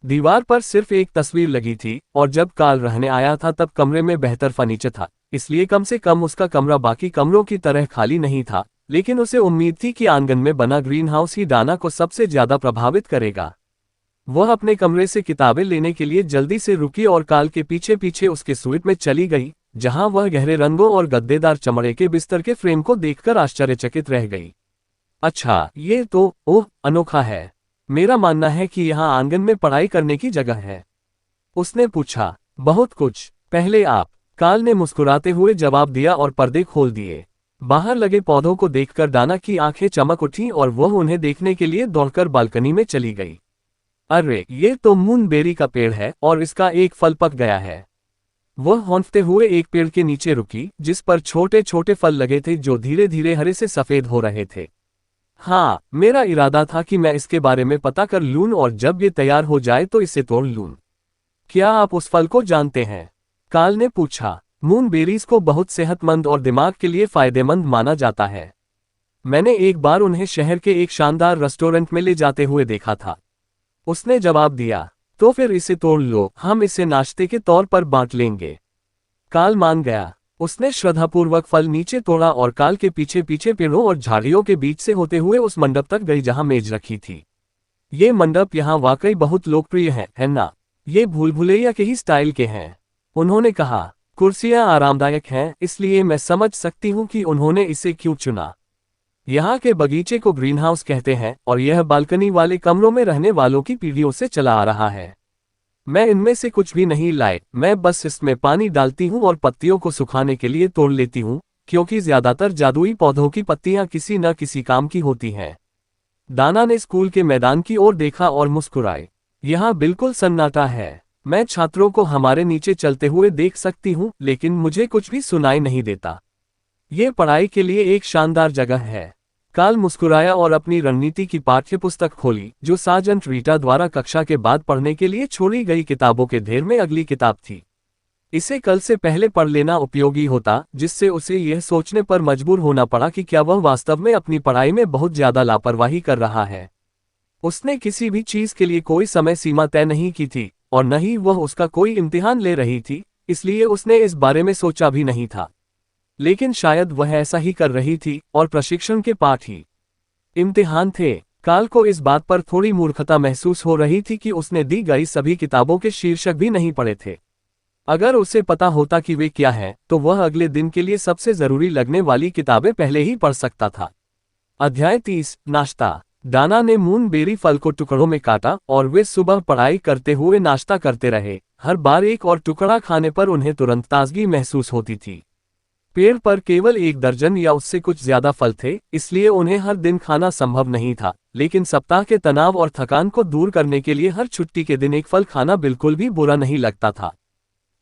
दीवार पर सिर्फ एक तस्वीर लगी थी और जब काल रहने आया था तब कमरे में बेहतर फर्नीचर था, इसलिए कम से कम उसका कमरा बाकी कमरों की तरह खाली नहीं था, लेकिन उसे उम्मीद थी कि आंगन में बना ग्रीन हाउस ही डाना को सबसे ज्यादा प्रभावित करेगा। वह अपने कमरे से किताबें लेने के लिए जल्दी से रुकी और काल के पीछे पीछे उसके स्वीट में चली गई, जहां वह गहरे रंगों और गद्देदार चमड़े के बिस्तर के फ्रेम को देखकर आश्चर्यचकित रह गई। अच्छा, ये तो ओह अनोखा है। मेरा मानना है कि यहाँ आंगन में पढ़ाई करने की जगह है, उसने पूछा। बहुत कुछ, पहले आप, काल ने मुस्कुराते हुए जवाब दिया और पर्दे खोल दिए। बाहर लगे पौधों को देखकर डाना की आंखें चमक उठीं और वह उन्हें देखने के लिए दौड़कर बालकनी में चली गई। अरे, ये तो मूनबेरी का पेड़ है और इसका एक फल पक गया है। वह हौंफते हुए एक पेड़ के नीचे रुकी जिस पर छोटे छोटे फल लगे थे जो धीरे धीरे हरे से सफेद हो रहे थे। हाँ, मेरा इरादा था कि मैं इसके बारे में पता कर लूं और जब ये तैयार हो जाए तो इसे तोड़ लूं। क्या आप उस फल को जानते हैं? काल ने पूछा। मूनबेरीज को बहुत सेहतमंद और दिमाग के लिए फायदेमंद माना जाता है। मैंने एक बार उन्हें शहर के एक शानदार रेस्टोरेंट में ले जाते हुए देखा था, उसने जवाब दिया। तो फिर इसे तोड़ लो, हम इसे नाश्ते के तौर पर बांट लेंगे। काल मान गया। उसने श्रद्धापूर्वक फल नीचे तोड़ा और काल के पीछे पीछे पेड़ों और झाड़ियों के बीच से होते हुए उस मंडप तक गई जहां मेज रखी थी। ये मंडप यहाँ वाकई बहुत लोकप्रिय है ना? ये भूल भुलैया के ही स्टाइल के हैं, उन्होंने कहा। कुर्सियां आरामदायक हैं, इसलिए मैं समझ सकती हूँ कि उन्होंने इसे क्यों चुना। यहाँ के बगीचे को ग्रीन हाउस कहते हैं और यह बालकनी वाले कमरों में रहने वालों की पीढ़ियों से चला आ रहा है। मैं इनमें से कुछ भी नहीं लाए, मैं बस इसमें पानी डालती हूँ और पत्तियों को सुखाने के लिए तोड़ लेती हूँ, क्योंकि ज्यादातर जादुई पौधों की पत्तियां किसी न किसी काम की होती हैं। दाना ने स्कूल के मैदान की ओर देखा और मुस्कुराए। यहाँ बिल्कुल सन्नाटा है। मैं छात्रों को हमारे नीचे चलते हुए देख सकती हूँ, लेकिन मुझे कुछ भी सुनाई नहीं देता। ये पढ़ाई के लिए एक शानदार जगह है। काल मुस्कुराया और अपनी रणनीति की पाठ्यपुस्तक खोली, जो सार्जेंट रीटा द्वारा कक्षा के बाद पढ़ने के लिए छोड़ी गई किताबों के ढेर में अगली किताब थी। इसे कल से पहले पढ़ लेना उपयोगी होता, जिससे उसे यह सोचने पर मजबूर होना पड़ा कि क्या वह वास्तव में अपनी पढ़ाई में बहुत ज्यादा लापरवाही कर रहा है। उसने किसी भी चीज के लिए कोई समय सीमा तय नहीं की थी और न ही वह उसका कोई इम्तिहान ले रही थी, इसलिए उसने इस बारे में सोचा भी नहीं था। लेकिन शायद वह ऐसा ही कर रही थी और प्रशिक्षण के पाठ ही इम्तिहान थे। काल को इस बात पर थोड़ी मूर्खता महसूस हो रही थी कि उसने दी गई सभी किताबों के शीर्षक भी नहीं पढ़े थे। अगर उसे पता होता कि वे क्या हैं, तो वह अगले दिन के लिए सबसे जरूरी लगने वाली किताबें पहले ही पढ़ सकता था। अध्याय 30, नाश्ता। डाना ने मूनबेरी फल को टुकड़ों में काटा और वे सुबह पढ़ाई करते हुए नाश्ता करते रहे। हर बार एक और टुकड़ा खाने पर उन्हें तुरंत ताजगी महसूस होती थी। पेड़ पर केवल 1 दर्जन या उससे कुछ ज्यादा फल थे, इसलिए उन्हें हर दिन खाना संभव नहीं था, लेकिन सप्ताह के तनाव और थकान को दूर करने के लिए हर छुट्टी के दिन एक फल खाना बिल्कुल भी बुरा नहीं लगता था।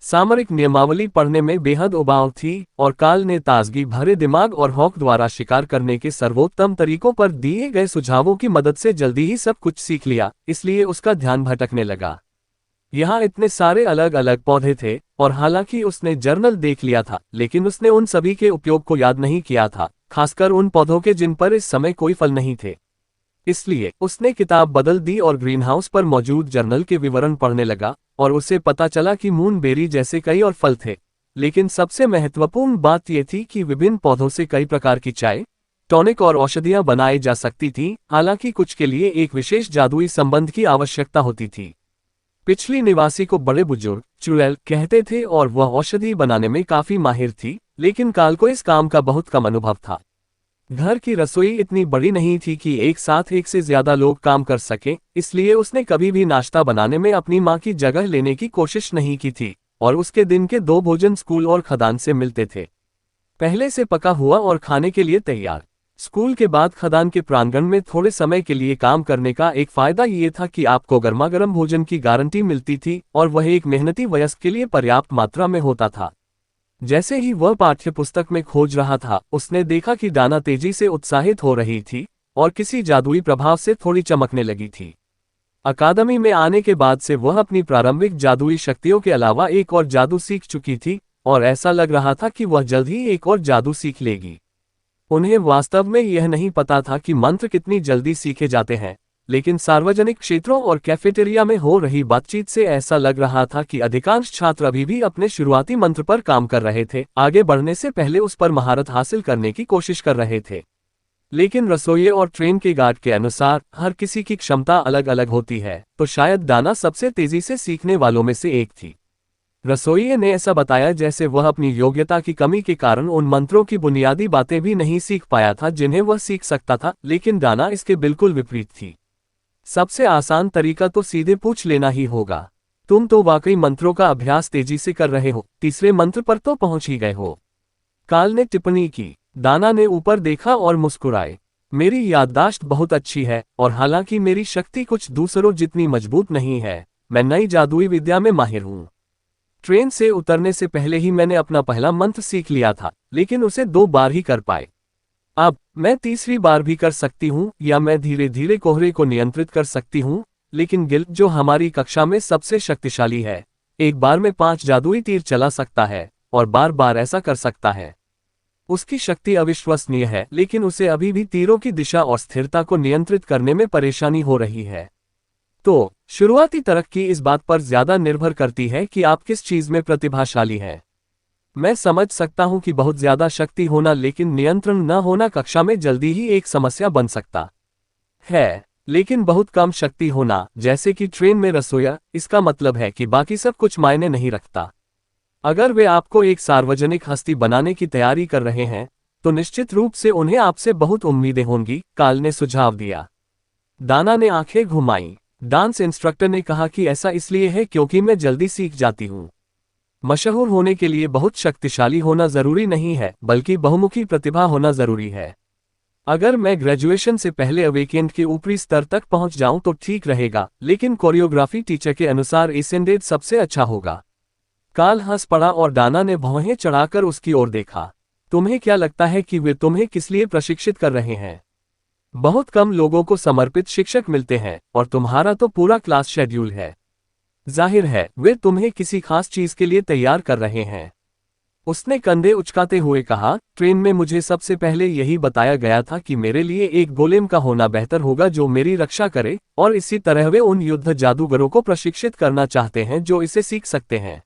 सामरिक नियमावली पढ़ने में बेहद उबाऊ थी और काल ने ताजगी भरे दिमाग और हॉक द्वारा शिकार करने के सर्वोत्तम तरीकों पर दिए गए सुझावों की मदद से जल्दी ही सब कुछ सीख लिया, इसलिए उसका ध्यान भटकने लगा। यहाँ इतने सारे अलग अलग पौधे थे और हालांकि उसने जर्नल देख लिया था, लेकिन उसने उन सभी के उपयोग को याद नहीं किया था, खासकर उन पौधों के जिन पर इस समय कोई फल नहीं थे। इसलिए उसने किताब बदल दी और ग्रीनहाउस पर मौजूद जर्नल के विवरण पढ़ने लगा और उसे पता चला कि मूनबेरी जैसे कई और फल थे, लेकिन सबसे महत्वपूर्ण बात यह थी कि विभिन्न पौधों से कई प्रकार की चाय, टॉनिक और औषधियां बनाई जा सकती थीं, हालांकि कुछ के लिए एक विशेष जादुई संबंध की आवश्यकता होती थी। पिछली निवासी को बड़े बुजुर्ग चुड़ैल कहते थे और वह औषधि बनाने में काफी माहिर थी, लेकिन काल को इस काम का बहुत कम अनुभव था। घर की रसोई इतनी बड़ी नहीं थी कि एक साथ एक से ज्यादा लोग काम कर सकें, इसलिए उसने कभी भी नाश्ता बनाने में अपनी मां की जगह लेने की कोशिश नहीं की थी और उसके दिन के 2 भोजन स्कूल और खदान से मिलते थे, पहले से पका हुआ और खाने के लिए तैयार। स्कूल के बाद खदान के प्रांगण में थोड़े समय के लिए काम करने का एक फायदा ये था कि आपको गर्मागर्म भोजन की गारंटी मिलती थी और वह एक मेहनती वयस्क के लिए पर्याप्त मात्रा में होता था। जैसे ही वह पाठ्य पुस्तक में खोज रहा था, उसने देखा कि डाना तेजी से उत्साहित हो रही थी और किसी जादुई प्रभाव से थोड़ी चमकने लगी थी। अकादमी में आने के बाद से वह अपनी प्रारंभिक जादुई शक्तियों के अलावा एक और जादू सीख चुकी थी और ऐसा लग रहा था कि वह जल्द ही एक और जादू सीख लेगी। उन्हें वास्तव में यह नहीं पता था कि मंत्र कितनी जल्दी सीखे जाते हैं, लेकिन सार्वजनिक क्षेत्रों और कैफेटेरिया में हो रही बातचीत से ऐसा लग रहा था कि अधिकांश छात्र अभी भी अपने शुरुआती मंत्र पर काम कर रहे थे, आगे बढ़ने से पहले उस पर महारत हासिल करने की कोशिश कर रहे थे। लेकिन रसोइये और ट्रेन के गार्ड के अनुसार हर किसी की क्षमता अलग अलग होती है, तो शायद डाना सबसे तेजी से सीखने वालों में से एक थी। रसोइये ने ऐसा बताया जैसे वह अपनी योग्यता की कमी के कारण उन मंत्रों की बुनियादी बातें भी नहीं सीख पाया था जिन्हें वह सीख सकता था, लेकिन डाना इसके बिल्कुल विपरीत थी। सबसे आसान तरीका तो सीधे पूछ लेना ही होगा, तुम तो वाकई मंत्रों का अभ्यास तेजी से कर रहे हो, तीसरे मंत्र पर तो पहुंच ही गए हो, काल ने टिप्पणी की। डाना ने ऊपर देखा और मुस्कुराए। मेरी याददाश्त बहुत अच्छी है और हालांकि मेरी शक्ति कुछ दूसरों जितनी मजबूत नहीं है, मैं नई जादुई विद्या में माहिर हूं। ट्रेन से उतरने से पहले ही मैंने अपना पहला मंत्र सीख लिया था, लेकिन उसे 2 बार ही कर पाए। अब मैं तीसरी बार भी कर सकती हूँ, या मैं धीरे धीरे कोहरे को नियंत्रित कर सकती हूँ, लेकिन गिल, जो हमारी कक्षा में सबसे शक्तिशाली है, एक बार में 5 जादुई तीर चला सकता है और बार बार ऐसा कर सकता है। उसकी शक्ति अविश्वसनीय है, लेकिन उसे अभी भी तीरों की दिशा और स्थिरता को नियंत्रित करने में परेशानी हो रही है। तो शुरुआती तरक्की इस बात पर ज्यादा निर्भर करती है कि आप किस चीज में प्रतिभाशाली हैं। मैं समझ सकता हूं कि बहुत ज्यादा शक्ति होना लेकिन नियंत्रण न होना कक्षा में जल्दी ही एक समस्या बन सकता है, लेकिन बहुत कम शक्ति होना, जैसे कि ट्रेन में रसोइया, इसका मतलब है कि बाकी सब कुछ मायने नहीं रखता। अगर वे आपको एक सार्वजनिक हस्ती बनाने की तैयारी कर रहे हैं, तो निश्चित रूप से उन्हें आपसे बहुत उम्मीदें होंगी, काल ने सुझाव दिया। डाना ने आंखें घुमाईं। डांस इंस्ट्रक्टर ने कहा कि ऐसा इसलिए है क्योंकि मैं जल्दी सीख जाती हूँ। मशहूर होने के लिए बहुत शक्तिशाली होना जरूरी नहीं है, बल्कि बहुमुखी प्रतिभा होना जरूरी है। अगर मैं ग्रेजुएशन से पहले अवेकेंड के ऊपरी स्तर तक पहुंच जाऊं तो ठीक रहेगा, लेकिन कोरियोग्राफी टीचर के अनुसार एसेंडेड सबसे अच्छा होगा। काल हंस पड़ा और डाना ने भौहें चढ़ाकर उसकी ओर देखा। तुम्हें क्या लगता है कि वे तुम्हें किस लिए प्रशिक्षित कर रहे हैं? बहुत कम लोगों को समर्पित शिक्षक मिलते हैं और तुम्हारा तो पूरा क्लास शेड्यूल है। जाहिर है वे तुम्हें किसी खास चीज के लिए तैयार कर रहे हैं। उसने कंधे उचकाते हुए कहा, ट्रेन में मुझे सबसे पहले यही बताया गया था कि मेरे लिए एक गोलेम का होना बेहतर होगा जो मेरी रक्षा करे, और इसी तरह वे उन युद्ध जादूगरों को प्रशिक्षित करना चाहते हैं जो इसे सीख सकते हैं।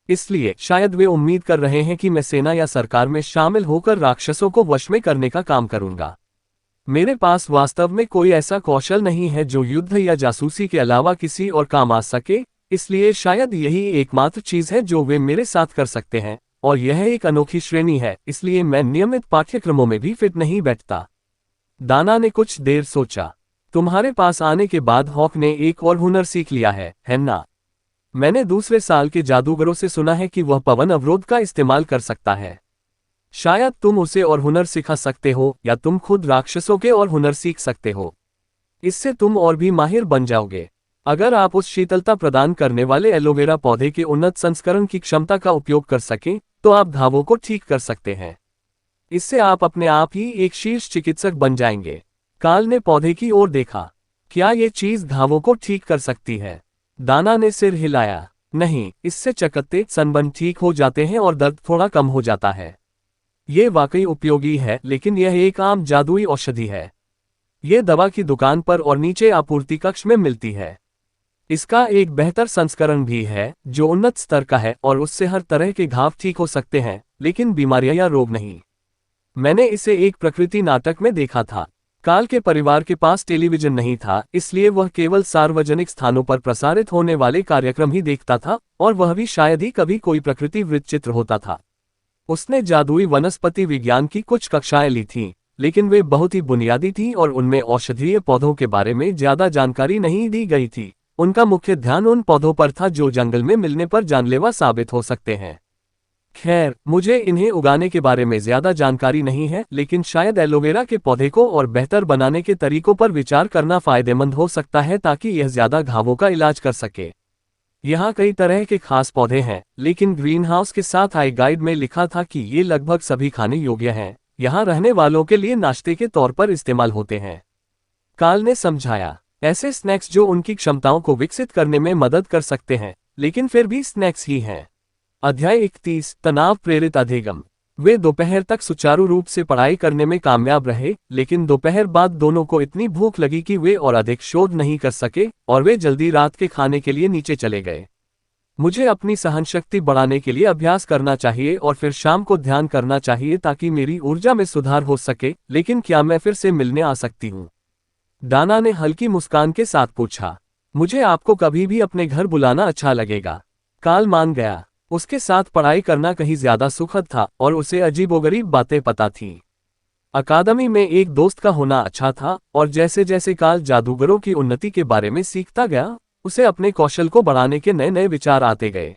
इसलिए शायद वे उम्मीद कर रहे हैं कि मैं सेना या सरकार में शामिल होकर राक्षसों को वश में करने का काम करूंगा। मेरे पास वास्तव में कोई ऐसा कौशल नहीं है जो युद्ध या जासूसी के अलावा किसी और काम आ सके, इसलिए शायद यही एकमात्र चीज है जो वे मेरे साथ कर सकते हैं, और यह एक अनोखी श्रेणी है, इसलिए मैं नियमित पाठ्यक्रमों में भी फिट नहीं बैठता। डाना ने कुछ देर सोचा। तुम्हारे पास आने के बाद हॉक ने एक और हुनर सीख लिया है ना? मैंने दूसरे साल के जादूगरों से सुना है कि वह पवन अवरोध का इस्तेमाल कर सकता है। शायद तुम उसे और हुनर सिखा सकते हो, या तुम खुद राक्षसों के और हुनर सीख सकते हो। इससे तुम और भी माहिर बन जाओगे। अगर आप उस शीतलता प्रदान करने वाले एलोवेरा पौधे के उन्नत संस्करण की क्षमता का उपयोग कर सकें, तो आप घावों को ठीक कर सकते हैं। इससे आप अपने आप ही एक शीर्ष चिकित्सक बन जाएंगे। काल ने पौधे की ओर देखा। क्या ये चीज घावों को ठीक कर सकती है? डाना ने सिर हिलाया। नहीं, इससे चकत्ते, सनबर्न ठीक हो जाते हैं और दर्द थोड़ा कम हो जाता है। ये वाकई उपयोगी है, लेकिन यह एक आम जादुई औषधि है। ये दवा की दुकान पर और नीचे आपूर्ति कक्ष में मिलती है। इसका एक बेहतर संस्करण भी है जो उन्नत स्तर का है और उससे हर तरह के घाव ठीक हो सकते हैं, लेकिन बीमारियां या रोग नहीं। मैंने इसे एक प्रकृति नाटक में देखा था। काल के परिवार के पास टेलीविजन नहीं था, इसलिए वह केवल सार्वजनिक स्थानों पर प्रसारित होने वाले कार्यक्रम ही देखता था, और वह भी शायद ही कभी कोई प्रकृति वृत्तचित्र होता था। उसने जादुई वनस्पति विज्ञान की कुछ कक्षाएं ली थीं, लेकिन वे बहुत ही बुनियादी थीं और उनमें औषधीय पौधों के बारे में ज्यादा जानकारी नहीं दी गई थी। उनका मुख्य ध्यान उन पौधों पर था जो जंगल में मिलने पर जानलेवा साबित हो सकते हैं। खैर, मुझे इन्हें उगाने के बारे में ज्यादा जानकारी नहीं है, लेकिन शायद एलोवेरा के पौधे को और बेहतर बनाने के तरीकों पर विचार करना फायदेमंद हो सकता है ताकि यह ज्यादा घावों का इलाज कर सके। यहाँ कई तरह के खास पौधे हैं, लेकिन ग्रीनहाउस के साथ आई गाइड में लिखा था कि ये लगभग सभी खाने योग्य हैं। यहाँ रहने वालों के लिए नाश्ते के तौर पर इस्तेमाल होते हैं। कार्ल ने समझाया, ऐसे स्नैक्स जो उनकी क्षमताओं को विकसित करने में मदद कर सकते हैं, लेकिन फिर भी स्नैक्स ही हैं। अध्याय 31, तनाव प्रेरित अधिगम। वे दोपहर तक सुचारू रूप से पढ़ाई करने में कामयाब रहे, लेकिन दोपहर बाद दोनों को इतनी भूख लगी कि वे और अधिक शोध नहीं कर सके और वे जल्दी रात के खाने के लिए नीचे चले गए। मुझे अपनी सहनशक्ति बढ़ाने के लिए अभ्यास करना चाहिए और फिर शाम को ध्यान करना चाहिए ताकि मेरी ऊर्जा में सुधार हो सके, लेकिन क्या मैं फिर से मिलने आ सकती हूँ? डाना ने हल्की मुस्कान के साथ पूछा। मुझे आपको कभी भी अपने घर बुलाना अच्छा लगेगा। कार्ल मान गया। उसके साथ पढ़ाई करना कहीं ज्यादा सुखद था और उसे अजीबोगरीब बातें पता थीं। अकादमी में एक दोस्त का होना अच्छा था और जैसे जैसे कार्ल जादूगरों की उन्नति के बारे में सीखता गया, उसे अपने कौशल को बढ़ाने के नए नए विचार आते गए।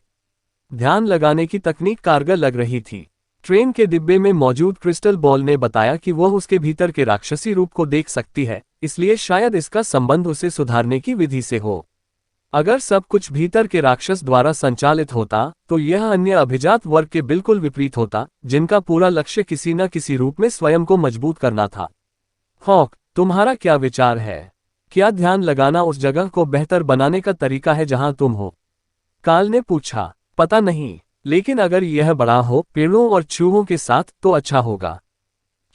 ध्यान लगाने की तकनीक कारगर लग रही थी। ट्रेन के डिब्बे में मौजूद क्रिस्टल बॉल ने बताया कि वह उसके भीतर के राक्षसी रूप को देख सकती है, इसलिए शायद इसका संबंध उसे सुधारने की विधि से हो। अगर सब कुछ भीतर के राक्षस द्वारा संचालित होता, तो यह अन्य अभिजात वर्ग के बिल्कुल विपरीत होता, जिनका पूरा लक्ष्य किसी न किसी रूप में स्वयं को मजबूत करना था। हॉक, तुम्हारा क्या विचार है? क्या ध्यान लगाना उस जगह को बेहतर बनाने का तरीका है जहां तुम हो? कार्ल ने पूछा। पता नहीं, लेकिन अगर यह बड़ा हो, पेड़ों और चूहों के साथ, तो अच्छा होगा।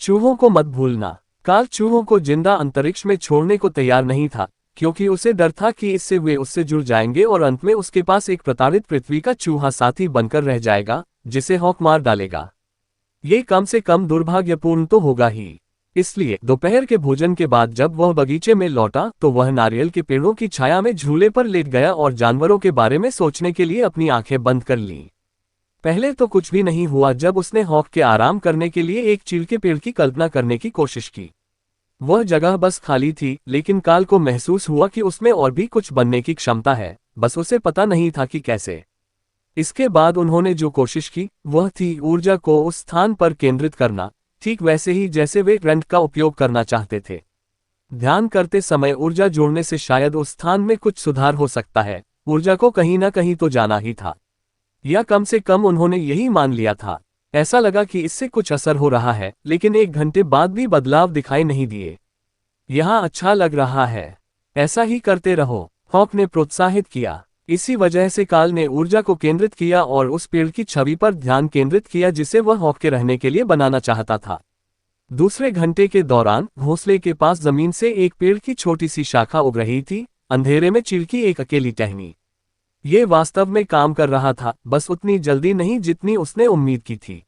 चूहों को मत भूलना। कार्ल चूहों को जिंदा अंतरिक्ष में छोड़ने को तैयार नहीं था, क्योंकि उसे डर था कि इससे वे उससे जुड़ जाएंगे और अंत में उसके पास एक प्रताड़ित पृथ्वी का चूहा साथी बनकर रह जाएगा, जिसे हॉक मार डालेगा। ये कम से कम दुर्भाग्यपूर्ण तो होगा ही। इसलिए दोपहर के भोजन के बाद जब वह बगीचे में लौटा, तो वह नारियल के पेड़ों की छाया में झूले पर लेट गया और जानवरों के बारे में सोचने के लिए अपनी आंखें बंद कर लीं। पहले तो कुछ भी नहीं हुआ जब उसने हॉक के आराम करने के लिए एक चीड़ के पेड़ की कल्पना करने की कोशिश की। वह जगह बस खाली थी, लेकिन कार्ल को महसूस हुआ कि उसमें और भी कुछ बनने की क्षमता है, बस उसे पता नहीं था कि कैसे। इसके बाद उन्होंने जो कोशिश की, वह थी ऊर्जा को उस स्थान पर केंद्रित करना, ठीक वैसे ही जैसे वे करंट का उपयोग करना चाहते थे। ध्यान करते समय ऊर्जा जोड़ने से शायद उस स्थान में कुछ सुधार हो सकता है। ऊर्जा को कहीं ना कहीं तो जाना ही था, या कम से कम उन्होंने यही मान लिया था। ऐसा लगा कि इससे कुछ असर हो रहा है, लेकिन 1 घंटे बाद भी बदलाव दिखाई नहीं दिए। यहाँ अच्छा लग रहा है, ऐसा ही करते रहो, हॉक ने प्रोत्साहित किया। इसी वजह से कार्ल ने ऊर्जा को केंद्रित किया और उस पेड़ की छवि पर ध्यान केंद्रित किया जिसे वह हॉक के रहने के लिए बनाना चाहता था। दूसरे घंटे के दौरान घोंसले के पास जमीन से एक पेड़ की छोटी सी शाखा उग रही थी, अंधेरे में चिड़ की एक अकेली टहनी। ये वास्तव में काम कर रहा था, बस उतनी जल्दी नहीं जितनी उसने उम्मीद की थी।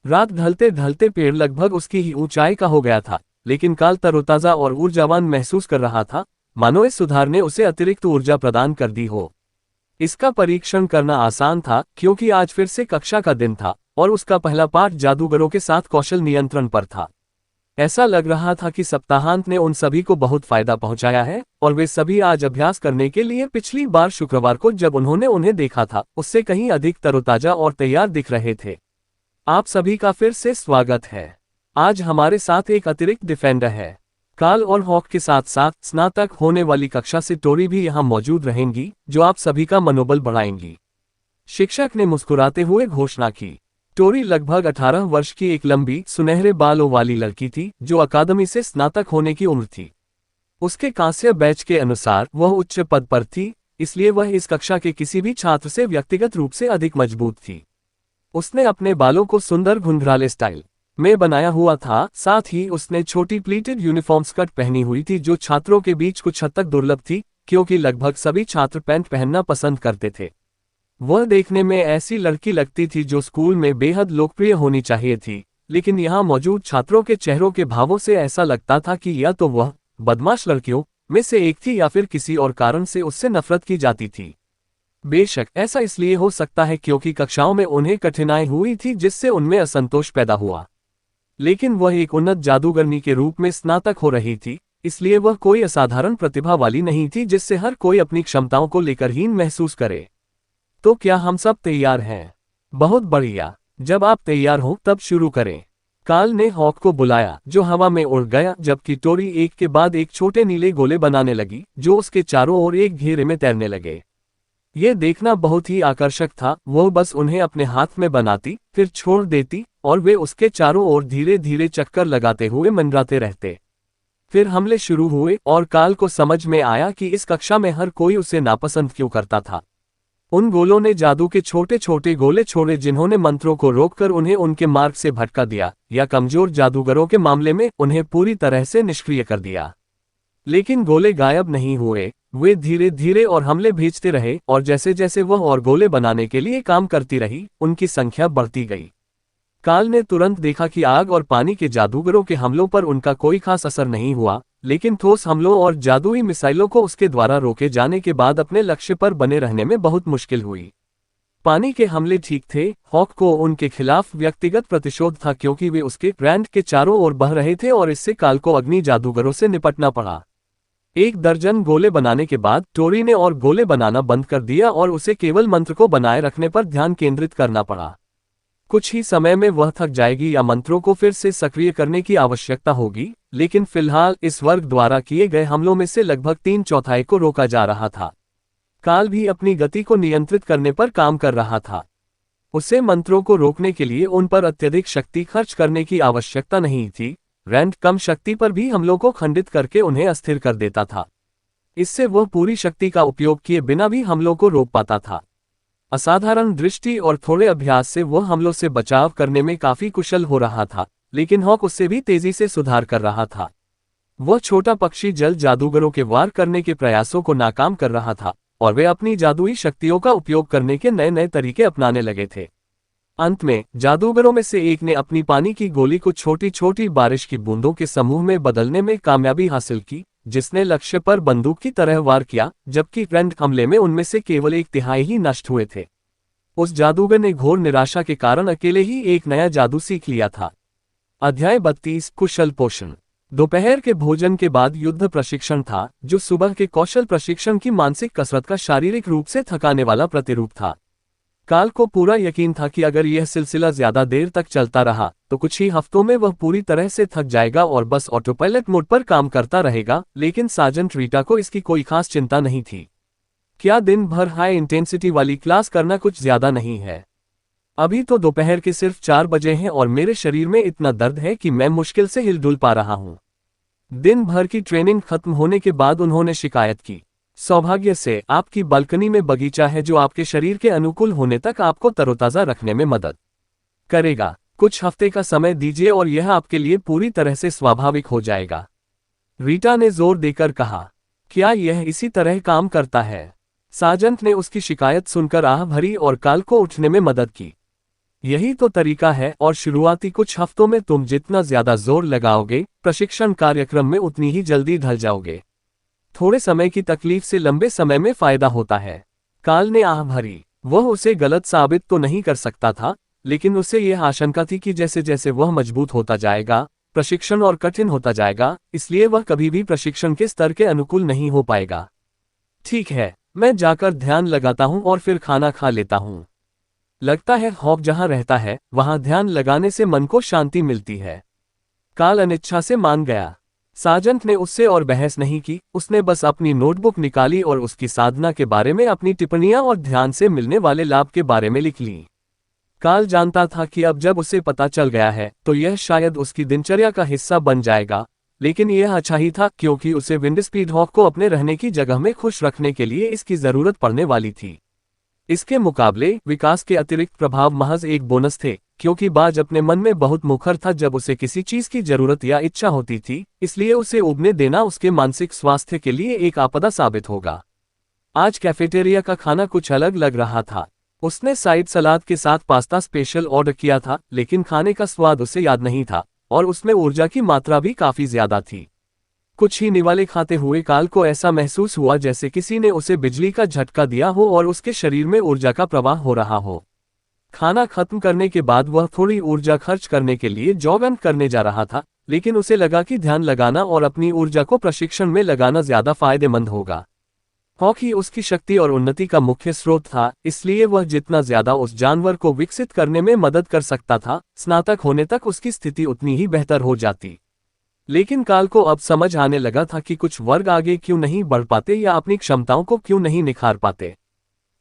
रात ढलते ढलते पेड़ लगभग उसकी ही ऊंचाई का हो गया था, लेकिन कार्ल तरोताजा और ऊर्जावान महसूस कर रहा था, मानो इस सुधार ने उसे अतिरिक्त ऊर्जा प्रदान कर दी हो। इसका परीक्षण करना आसान था, क्योंकि आज फिर से कक्षा का दिन था और उसका पहला पाठ जादूगरों के साथ कौशल नियंत्रण पर था। ऐसा लग रहा था कि सप्ताहांत ने उन सभी को बहुत फायदा पहुंचाया है और वे सभी आज अभ्यास करने के लिए पिछली बार शुक्रवार को जब उन्होंने उन्हें देखा था, उससे कहीं अधिक तरोताजा और तैयार दिख रहे थे। आप सभी का फिर से स्वागत है। आज हमारे साथ एक अतिरिक्त डिफेंडर है। कार्ल और हॉक के साथ साथ स्नातक होने वाली कक्षा से टोरी भी यहाँ मौजूद रहेंगी, जो आप सभी का मनोबल बढ़ाएंगी। शिक्षक ने मुस्कुराते हुए घोषणा की। टोरी लगभग 18 वर्ष की एक लंबी, सुनहरे बालों वाली लड़की थी, जो अकादमी से स्नातक होने की उम्र थी। उसके कांस्य बैच के अनुसार वह उच्च पद पर थी, इसलिए वह इस कक्षा के किसी भी छात्र से व्यक्तिगत रूप से अधिक मजबूत थी। उसने अपने बालों को सुंदर घुंघराले स्टाइल में बनाया हुआ था, साथ ही उसने छोटी प्लीटेड यूनिफॉर्म स्कर्ट पहनी हुई थी जो छात्रों के बीच कुछ हद तक दुर्लभ थी, क्योंकि लगभग सभी छात्र पैंट पहनना पसंद करते थे। वह देखने में ऐसी लड़की लगती थी जो स्कूल में बेहद लोकप्रिय होनी चाहिए थी, लेकिन यहाँ मौजूद छात्रों के चेहरों के भावों से ऐसा लगता था कि या तो वह बदमाश लड़कियों में से एक थी या फिर किसी और कारण से उससे नफरत की जाती थी। बेशक ऐसा इसलिए हो सकता है क्योंकि कक्षाओं में उन्हें कठिनाई हुई थी जिससे उनमें असंतोष पैदा हुआ, लेकिन वह एक उन्नत जादूगरनी के रूप में स्नातक हो रही थी, इसलिए वह कोई असाधारण प्रतिभा वाली नहीं थी जिससे हर कोई अपनी क्षमताओं को लेकर हीन महसूस करे। तो क्या हम सब तैयार हैं? बहुत बढ़िया। जब आप तैयार हो तब शुरू करें। काल ने हॉक को बुलाया, जो हवा में उड़ गया, जबकि टोरी एक के बाद एक छोटे नीले गोले बनाने लगी, जो उसके चारों ओर एक घेरे में तैरने लगे। यह देखना बहुत ही आकर्षक था। वो बस उन्हें अपने हाथ में बनाती, फिर छोड़ देती, और वे उसके चारों ओर धीरे धीरे चक्कर लगाते हुए मंडराते रहते। फिर हमले शुरू हुए, और काल को समझ में आया कि इस कक्षा में हर कोई उसे नापसंद क्यों करता था। उन गोलों ने जादू के छोटे छोटे गोले छोड़े, जिन्होंने मंत्रों को रोककर उन्हें उनके मार्ग से भटका दिया, या कमजोर जादूगरों के मामले में उन्हें पूरी तरह से निष्क्रिय कर दिया। लेकिन गोले गायब नहीं हुए। वे धीरे धीरे और हमले भेजते रहे, और जैसे जैसे वह और गोले बनाने के लिए काम करती रही, उनकी संख्या बढ़ती गई। काल ने तुरंत देखा कि आग और पानी के जादूगरों के हमलों पर उनका कोई खास असर नहीं हुआ, लेकिन ठोस हमलों और जादुई मिसाइलों को उसके द्वारा रोके जाने के बाद अपने लक्ष्य पर बने रहने में बहुत मुश्किल हुई। पानी के हमले ठीक थे। हॉक को उनके खिलाफ व्यक्तिगत प्रतिशोध था, क्योंकि वे उसके रैंड के चारों ओर बह रहे थे, और इससे काल को अग्नि जादूगरों से निपटना पड़ा। 1 दर्जन गोले बनाने के बाद टोरी ने और गोले बनाना बंद कर दिया, और उसे केवल मंत्र को बनाए रखने पर ध्यान केंद्रित करना पड़ा। कुछ ही समय में वह थक जाएगी या मंत्रों को फिर से सक्रिय करने की आवश्यकता होगी, लेकिन फिलहाल इस वर्ग द्वारा किए गए हमलों में से लगभग 3/4 को रोका जा रहा था। काल भी अपनी गति को नियंत्रित करने पर काम कर रहा था। उसे मंत्रों को रोकने के लिए उन पर अत्यधिक शक्ति खर्च करने की आवश्यकता नहीं थी। रैंड कम शक्ति पर भी हमलों को खंडित करके उन्हें अस्थिर कर देता था। इससे वह पूरी शक्ति का उपयोग किए बिना भी हमलों को रोक पाता था। असाधारण दृष्टि और थोड़े अभ्यास से वह हमलों से बचाव करने में काफी कुशल हो रहा था, लेकिन हॉक उससे भी तेजी से सुधार कर रहा था। वह छोटा पक्षी जल जादूगरों के वार करने के प्रयासों को नाकाम कर रहा था, और वे अपनी जादुई शक्तियों का उपयोग करने के नए नए तरीके अपनाने लगे थे। अंत में जादूगरों में से एक ने अपनी पानी की गोली को छोटी छोटी बारिश की बूंदों के समूह में बदलने में कामयाबी हासिल की, जिसने लक्ष्य पर बंदूक की तरह वार किया, जबकि रैंड हमले में उनमें से केवल 1/3 ही नष्ट हुए थे। उस जादूगर ने घोर निराशा के कारण अकेले ही एक नया जादू सीख लिया था। अध्याय 32 कुशल पोषण। दोपहर के भोजन के बाद युद्ध प्रशिक्षण था, जो सुबह के कौशल प्रशिक्षण की मानसिक कसरत का शारीरिक रूप से थकाने वाला प्रतिरूप था। काल को पूरा यकीन था कि अगर यह सिलसिला ज्यादा देर तक चलता रहा तो कुछ ही हफ्तों में वह पूरी तरह से थक जाएगा और बस ऑटोपायलट मोड पर काम करता रहेगा, लेकिन सार्जेंट रीटा को इसकी कोई खास चिंता नहीं थी। क्या दिन भर हाई इंटेंसिटी वाली क्लास करना कुछ ज्यादा नहीं है? अभी तो दोपहर के सिर्फ 4 बजे हैं और मेरे शरीर में इतना दर्द है कि मैं मुश्किल से हिलडुल पा रहा हूं। दिन भर की ट्रेनिंग खत्म होने के बाद उन्होंने शिकायत की। सौभाग्य से आपकी बालकनी में बगीचा है, जो आपके शरीर के अनुकूल होने तक आपको तरोताजा रखने में मदद करेगा। कुछ हफ्ते का समय दीजिए और यह आपके लिए पूरी तरह से स्वाभाविक हो जाएगा। रीटा ने जोर देकर कहा। क्या यह इसी तरह काम करता है? सार्जेंट ने उसकी शिकायत सुनकर आह भरी और काल को उठने में मदद की। यही तो तरीका है, और शुरुआती कुछ हफ्तों में तुम जितना ज्यादा जोर लगाओगे, प्रशिक्षण कार्यक्रम में उतनी ही जल्दी ढल जाओगे। थोड़े समय की तकलीफ से लंबे समय में फायदा होता है। काल ने आह भरी। वह उसे गलत साबित तो नहीं कर सकता था, लेकिन उसे यह आशंका थी कि जैसे जैसे वह मजबूत होता जाएगा, प्रशिक्षण और कठिन होता जाएगा, इसलिए वह कभी भी प्रशिक्षण के स्तर के अनुकूल नहीं हो पाएगा। ठीक है, मैं जाकर ध्यान लगाता हूं और फिर खाना खा लेता हूं। लगता है हॉक जहां रहता है वहां ध्यान लगाने से मन को शांति मिलती है। काल अनिच्छा से मान गया। सार्जेंट ने उससे और बहस नहीं की, उसने बस अपनी नोटबुक निकाली और उसकी साधना के बारे में अपनी टिप्पणियां और ध्यान से मिलने वाले लाभ के बारे में लिख ली। काल जानता था कि अब जब उसे पता चल गया है तो यह शायद उसकी दिनचर्या का हिस्सा बन जाएगा, लेकिन यह अच्छा ही था, क्योंकि उसे विंडस्पीड हॉक को अपने रहने की जगह में खुश रखने के लिए इसकी जरूरत पड़ने वाली थी। इसके मुकाबले विकास के अतिरिक्त प्रभाव महज एक बोनस थे, क्योंकि बाज अपने मन में बहुत मुखर था जब उसे किसी चीज की जरूरत या इच्छा होती थी, इसलिए उसे उगने देना उसके मानसिक स्वास्थ्य के लिए एक आपदा साबित होगा। आज कैफेटेरिया का खाना कुछ अलग लग रहा था। उसने साइड सलाद के साथ पास्ता स्पेशल ऑर्डर किया था, लेकिन खाने का स्वाद उसे याद नहीं था, और उसमें ऊर्जा की मात्रा भी काफी ज्यादा थी। कुछ ही निवाले खाते हुए काल को ऐसा महसूस हुआ जैसे किसी ने उसे बिजली का झटका दिया हो और उसके शरीर में ऊर्जा का प्रवाह हो रहा हो। खाना खत्म करने के बाद वह थोड़ी ऊर्जा खर्च करने के लिए जॉगिंग करने जा रहा था, लेकिन उसे लगा कि ध्यान लगाना और अपनी ऊर्जा को प्रशिक्षण में लगाना ज्यादा फायदेमंद होगा। हॉक ही उसकी शक्ति और उन्नति का मुख्य स्रोत था, इसलिए वह जितना ज्यादा उस जानवर को विकसित करने में मदद कर सकता था, स्नातक होने तक उसकी स्थिति उतनी ही बेहतर हो जाती। लेकिन काल को अब समझ आने लगा था कि कुछ वर्ग आगे क्यों नहीं बढ़ पाते या अपनी क्षमताओं को क्यों नहीं निखार पाते।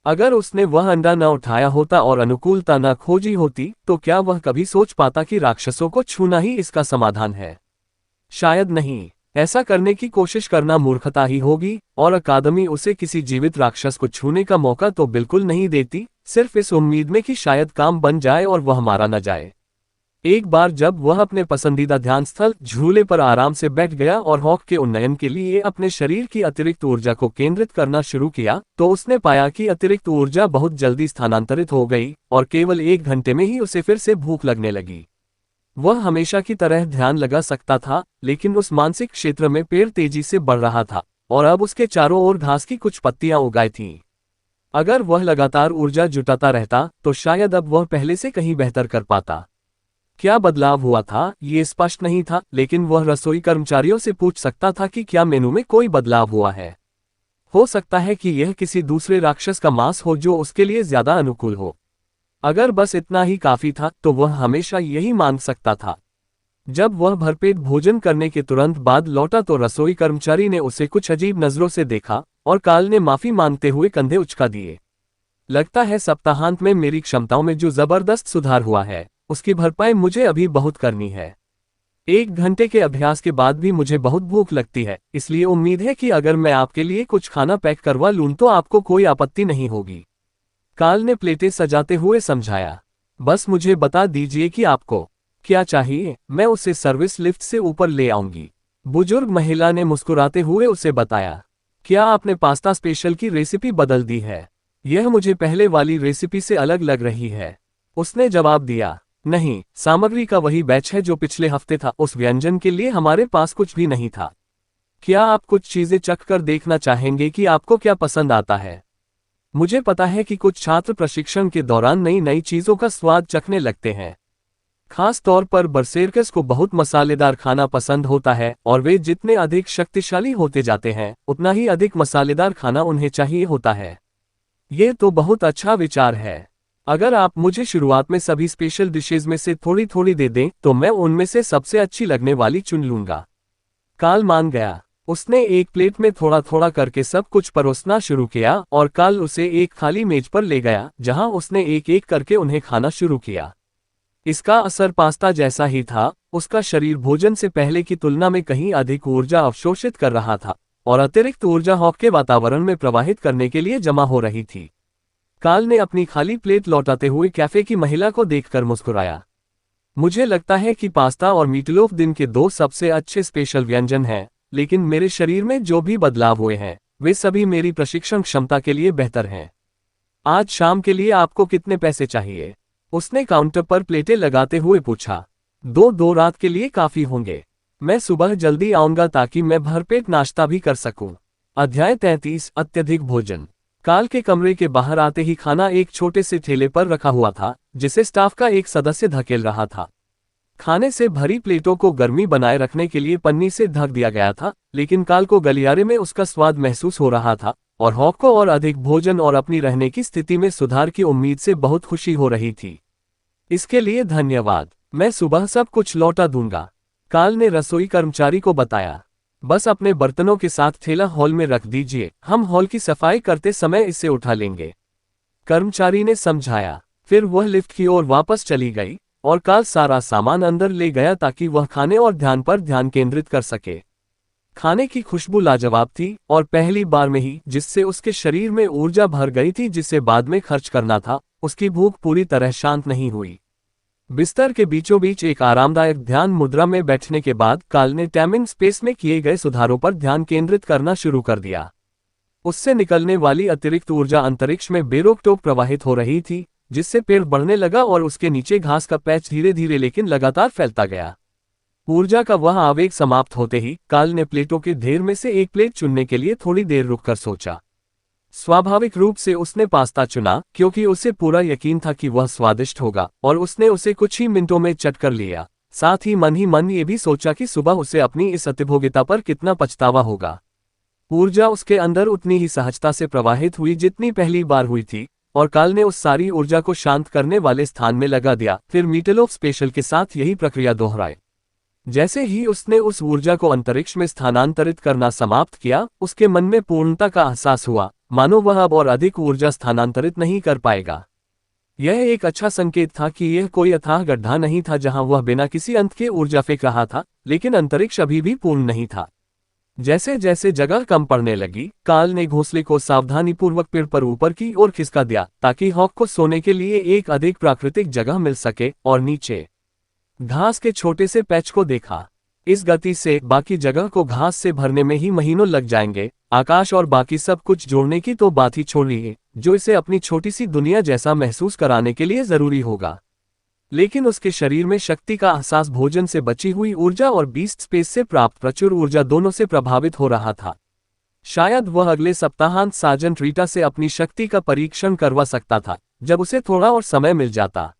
अगर उसने वह अंडा न उठाया होता और अनुकूलता न खोजी होती, तो क्या वह कभी सोच पाता कि राक्षसों को छूना ही इसका समाधान है? शायद नहीं। ऐसा करने की कोशिश करना मूर्खता ही होगी, और अकादमी उसे किसी जीवित राक्षस को छूने का मौका तो बिल्कुल नहीं देती, सिर्फ इस उम्मीद में कि शायद काम बन जाए और वह मारा न जाए। एक बार जब वह अपने पसंदीदा ध्यान स्थल झूले पर आराम से बैठ गया और हॉक के उन्नयन के लिए अपने शरीर की अतिरिक्त ऊर्जा को केंद्रित करना शुरू किया, तो उसने पाया कि अतिरिक्त ऊर्जा बहुत जल्दी स्थानांतरित हो गई और केवल 1 घंटे में ही उसे फिर से भूख लगने लगी। वह हमेशा की तरह ध्यान लगा सकता था, लेकिन उस मानसिक क्षेत्र में पेड़ तेजी से बढ़ रहा था और अब उसके चारों ओर घास की कुछ पत्तियां उगाई थीं। अगर वह लगातार ऊर्जा जुटाता रहता, तो शायद अब वह पहले से कहीं बेहतर कर पाता। क्या बदलाव हुआ था, ये स्पष्ट नहीं था, लेकिन वह रसोई कर्मचारियों से पूछ सकता था कि क्या मेनू में कोई बदलाव हुआ है। हो सकता है कि यह किसी दूसरे राक्षस का मांस हो जो उसके लिए ज्यादा अनुकूल हो। अगर बस इतना ही काफी था, तो वह हमेशा यही मांग सकता था। जब वह भरपेट भोजन करने के तुरंत बाद लौटा तो रसोई कर्मचारी ने उसे कुछ अजीब नजरों से देखा और काल ने माफी मांगते हुए कंधे उचका दिए। लगता है सप्ताहांत में मेरी क्षमताओं में जो जबरदस्त सुधार हुआ है, उसकी भरपाई मुझे अभी बहुत करनी है। 1 घंटे के अभ्यास के बाद भी मुझे बहुत भूख लगती है, इसलिए उम्मीद है कि अगर मैं आपके लिए कुछ खाना पैक करवा लूं तो आपको कोई आपत्ति नहीं होगी। काल ने प्लेटें सजाते हुए समझाया। बस मुझे बता दीजिए कि आपको क्या चाहिए, मैं उसे सर्विस लिफ्ट से ऊपर ले आऊंगी। बुजुर्ग महिला ने मुस्कुराते हुए उसे बताया। क्या आपने पास्ता स्पेशल की रेसिपी बदल दी है? यह मुझे पहले वाली रेसिपी से अलग लग रही है। उसने जवाब दिया। नहीं, सामग्री का वही बैच है जो पिछले हफ्ते था। उस व्यंजन के लिए हमारे पास कुछ भी नहीं था। क्या आप कुछ चीजें चख कर देखना चाहेंगे कि आपको क्या पसंद आता है? मुझे पता है कि कुछ छात्र प्रशिक्षण के दौरान नई नई चीजों का स्वाद चखने लगते हैं। खास तौर पर बरसेरकस को बहुत मसालेदार खाना पसंद होता है और वे जितने अधिक शक्तिशाली होते जाते हैं, उतना ही अधिक मसालेदार खाना उन्हें चाहिए होता है। ये तो बहुत अच्छा विचार है। अगर आप मुझे शुरुआत में सभी स्पेशल डिशेज में से थोड़ी थोड़ी दे दें, तो मैं उनमें से सबसे अच्छी लगने वाली चुन लूंगा। काल मान गया। उसने एक प्लेट में थोड़ा थोड़ा करके सब कुछ परोसना शुरू किया और काल उसे एक खाली मेज पर ले गया, जहां उसने एक एक करके उन्हें खाना शुरू किया। इसका असर पास्ता जैसा ही था। उसका शरीर भोजन से पहले की तुलना में कहीं अधिक ऊर्जा अवशोषित कर रहा था और अतिरिक्त ऊर्जा हॉक के वातावरण में प्रवाहित करने के लिए जमा हो रही थी। काल ने अपनी खाली प्लेट लौटाते हुए कैफे की महिला को देखकर मुस्कुराया। मुझे लगता है कि पास्ता और मीटलोफ दिन के 2 सबसे अच्छे स्पेशल व्यंजन हैं, लेकिन मेरे शरीर में जो भी बदलाव हुए हैं, वे सभी मेरी प्रशिक्षण क्षमता के लिए बेहतर हैं। आज शाम के लिए आपको कितने पैसे चाहिए? उसने काउंटर पर प्लेटें लगाते हुए पूछा। 2 रात के लिए काफी होंगे। मैं सुबह जल्दी आऊंगा ताकि मैं भरपेट नाश्ता भी कर सकूं। अध्याय 33 अत्यधिक भोजन। काल के कमरे के बाहर आते ही खाना एक छोटे से ठेले पर रखा हुआ था, जिसे स्टाफ का एक सदस्य धकेल रहा था। खाने से भरी प्लेटों को गर्मी बनाए रखने के लिए पन्नी से ढक दिया गया था, लेकिन काल को गलियारे में उसका स्वाद महसूस हो रहा था और हॉक को और अधिक भोजन और अपनी रहने की स्थिति में सुधार की उम्मीद से बहुत खुशी हो रही थी। इसके लिए धन्यवाद, मैं सुबह सब कुछ लौटा दूंगा, काल ने रसोई कर्मचारी को बताया। बस अपने बर्तनों के साथ थैला हॉल में रख दीजिए, हम हॉल की सफाई करते समय इसे उठा लेंगे, कर्मचारी ने समझाया। फिर वह लिफ्ट की ओर वापस चली गई और काल सारा सामान अंदर ले गया ताकि वह खाने और ध्यान पर ध्यान केंद्रित कर सके। खाने की खुशबू लाजवाब थी और पहली बार में ही जिससे उसके शरीर में ऊर्जा भर गई थी जिसे बाद में खर्च करना था, उसकी भूख पूरी तरह शांत नहीं हुई। बिस्तर के बीचों बीच एक आरामदायक ध्यान मुद्रा में बैठने के बाद काल ने टाइमिंग स्पेस में किए गए सुधारों पर ध्यान केंद्रित करना शुरू कर दिया। उससे निकलने वाली अतिरिक्त ऊर्जा अंतरिक्ष में बेरोक-टोक प्रवाहित हो रही थी, जिससे पेड़ बढ़ने लगा और उसके नीचे घास का पैच धीरे धीरे लेकिन लगातार फैलता गया। ऊर्जा का वह आवेग समाप्त होते ही काल ने प्लेटों के ढेर में से एक प्लेट चुनने के लिए थोड़ी देर रुककर सोचा। स्वाभाविक रूप से उसने पास्ता चुना, क्योंकि उसे पूरा यकीन था कि वह स्वादिष्ट होगा और उसने उसे कुछ ही मिनटों में चट कर लिया। साथ ही मन ये भी सोचा कि सुबह उसे अपनी इस अतिभोगिता पर कितना पछतावा होगा। ऊर्जा उसके अंदर उतनी ही सहजता से प्रवाहित हुई जितनी पहली बार हुई थी, और काल ने उस सारी ऊर्जा को शांत करने वाले स्थान में लगा दिया। फिर मीटलोफ स्पेशल के साथ यही प्रक्रिया दोहराई। जैसे ही उसने उस ऊर्जा को अंतरिक्ष में स्थानांतरित करना समाप्त किया, उसके मन में पूर्णता का एहसास हुआ, मानो वह अब और अधिक ऊर्जा स्थानांतरित नहीं कर पाएगा। यह एक अच्छा संकेत था कि यह कोई अथाह गड्ढा नहीं था जहां वह बिना किसी अंत के ऊर्जा फेंक रहा था, लेकिन अंतरिक्ष अभी भी पूर्ण नहीं था। जैसे जैसे जगह कम पड़ने लगी, काल ने घोंसले को सावधानीपूर्वक पेड़ पर ऊपर की ओर खिसका दिया, ताकि हॉक को सोने के लिए एक अधिक प्राकृतिक जगह मिल सके, और नीचे घास के छोटे से पैच को देखा। इस गति से बाकी जगह को घास से भरने में ही महीनों लग जाएंगे। आकाश और बाकी सब कुछ जोड़ने की तो बात ही छोड़िए, जो इसे अपनी छोटी सी दुनिया जैसा महसूस कराने के लिए जरूरी होगा। लेकिन उसके शरीर में शक्ति का एहसास भोजन से बची हुई ऊर्जा और बीस्ट स्पेस से प्राप्त प्रचुर ऊर्जा दोनों से प्रभावित हो रहा था। शायद वह अगले सप्ताहांत सार्जेंट रीटा से अपनी शक्ति का परीक्षण करवा सकता था, जब उसे थोड़ा और समय मिल जाता।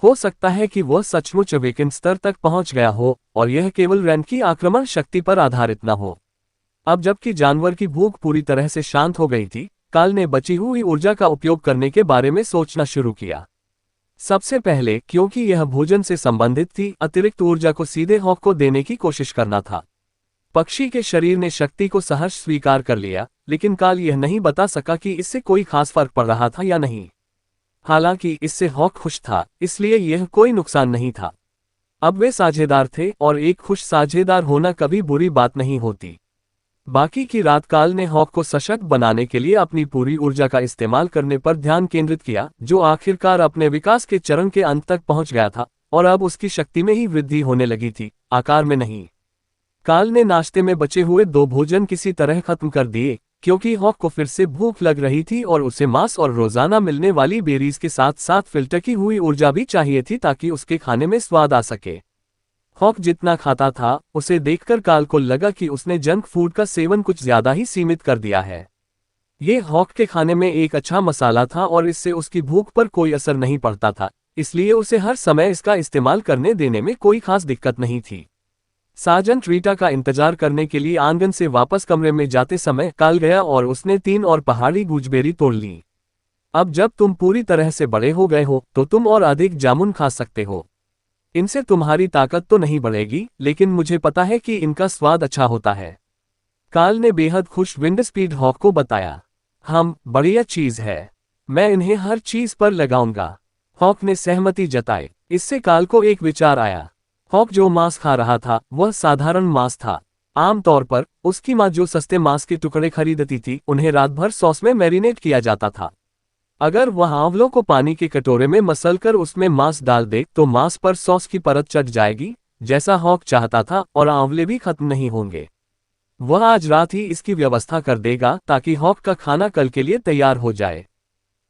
हो सकता है कि वह सचमुच अवेकन स्तर तक पहुंच गया हो, और यह केवल रैन की आक्रमण शक्ति पर आधारित न हो। अब जबकि जानवर की भूख पूरी तरह से शांत हो गई थी, काल ने बची हुई ऊर्जा का उपयोग करने के बारे में सोचना शुरू किया। सबसे पहले, क्योंकि यह भोजन से संबंधित थी, अतिरिक्त ऊर्जा को सीधे हॉक को देने की कोशिश करना था। पक्षी के शरीर ने शक्ति को सहर्ष स्वीकार कर लिया, लेकिन काल यह नहीं बता सका कि इससे कोई खास फर्क पड़ रहा था या नहीं। हालांकि इससे हॉक खुश था, इसलिए यह कोई नुकसान नहीं था। अब वे साझेदार थे, और एक खुश साझेदार होना कभी बुरी बात नहीं होती। बाकी की रात काल ने हॉक को सशक्त बनाने के लिए अपनी पूरी ऊर्जा का इस्तेमाल करने पर ध्यान केंद्रित किया, जो आखिरकार अपने विकास के चरण के अंत तक पहुंच गया था, और अब उसकी शक्ति में ही वृद्धि होने लगी थी, आकार में नहीं। काल ने नाश्ते में बचे हुए 2 भोजन किसी तरह खत्म कर दिए, क्योंकि हॉक को फिर से भूख लग रही थी और उसे मांस और रोजाना मिलने वाली बेरीज के साथ साथ फिल्टर की हुई ऊर्जा भी चाहिए थी, ताकि उसके खाने में स्वाद आ सके। हॉक जितना खाता था, उसे देखकर काल को लगा कि उसने जंक फूड का सेवन कुछ ज्यादा ही सीमित कर दिया है। ये हॉक के खाने में एक अच्छा मसाला था, और इससे उसकी भूख पर कोई असर नहीं पड़ता था, इसलिए उसे हर समय इसका इस्तेमाल करने देने में कोई खास दिक्कत नहीं थी। सार्जेंट रीटा का इंतजार करने के लिए आंगन से वापस कमरे में जाते समय काल गया, और उसने 3 और पहाड़ी गूजबेरी तोड़ ली। अब जब तुम पूरी तरह से बड़े हो गए हो, तो तुम और अधिक जामुन खा सकते हो। इनसे तुम्हारी ताकत तो नहीं बढ़ेगी, लेकिन मुझे पता है कि इनका स्वाद अच्छा होता है। काल ने बेहद खुश विंडस्पीड हॉक को बताया। बढ़िया चीज है, मैं इन्हें हर चीज पर लगाऊंगा। हॉक ने सहमति जताई। इससे काल को एक विचार आया। हॉक जो मांस खा रहा था, वह साधारण मांस था। आमतौर पर उसकी मां जो सस्ते मांस के टुकड़े खरीदती थी, उन्हें रात भर सॉस में मैरिनेट किया जाता था। अगर वह आंवलों को पानी के कटोरे में मसलकर उसमें मांस डाल दे, तो मांस पर सॉस की परत चढ़ जाएगी, जैसा हॉक चाहता था, और आंवले भी खत्म नहीं होंगे। वह आज रात ही इसकी व्यवस्था कर देगा, ताकि हॉक का खाना कल के लिए तैयार हो जाए।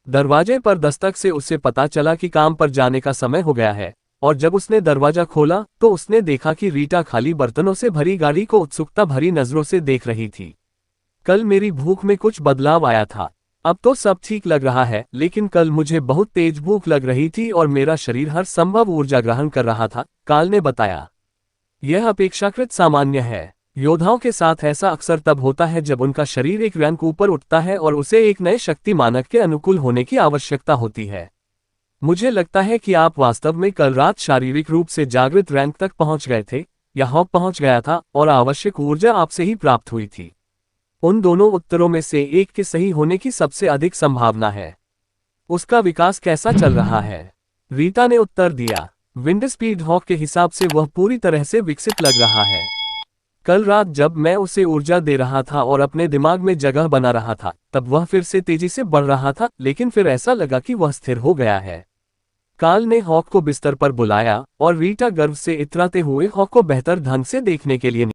दरवाजे पर दस्तक से उसे पता चला कि काम पर जाने का समय हो गया है, और जब उसने दरवाजा खोला तो उसने देखा कि रीटा खाली बर्तनों से भरी गाड़ी को उत्सुकता भरी नजरों से देख रही थी। कल मेरी भूख में कुछ बदलाव आया था। अब तो सब ठीक लग रहा है, लेकिन कल मुझे बहुत तेज भूख लग रही थी और मेरा शरीर हर संभव ऊर्जा ग्रहण कर रहा था, काल ने बताया। यह अपेक्षाकृत सामान्य है। योद्धाओं के साथ ऐसा अक्सर तब होता है जब उनका शरीर एक रैंक ऊपर उठता है और उसे एक नए शक्ति मानक के अनुकूल होने की आवश्यकता होती है। मुझे लगता है कि आप वास्तव में कल रात शारीरिक रूप से जागृत रैंक तक पहुंच गए थे, या हॉक पहुंच गया था, और आवश्यक ऊर्जा आपसे ही प्राप्त हुई थी। उन दोनों उत्तरों में से एक के सही होने की सबसे अधिक संभावना है। उसका विकास कैसा चल रहा है? रीटा ने उत्तर दिया। विंडस्पीड हॉक के हिसाब से वह पूरी तरह से विकसित लग रहा है। कल रात जब मैं उसे ऊर्जा दे रहा था और अपने दिमाग में जगह बना रहा था, तब वह फिर से तेजी से बढ़ रहा था, लेकिन फिर ऐसा लगा कि वह स्थिर हो गया है। काल ने हॉक को बिस्तर पर बुलाया, और रीटा गर्व से इतराते हुए हॉक को बेहतर ढंग से देखने के लिए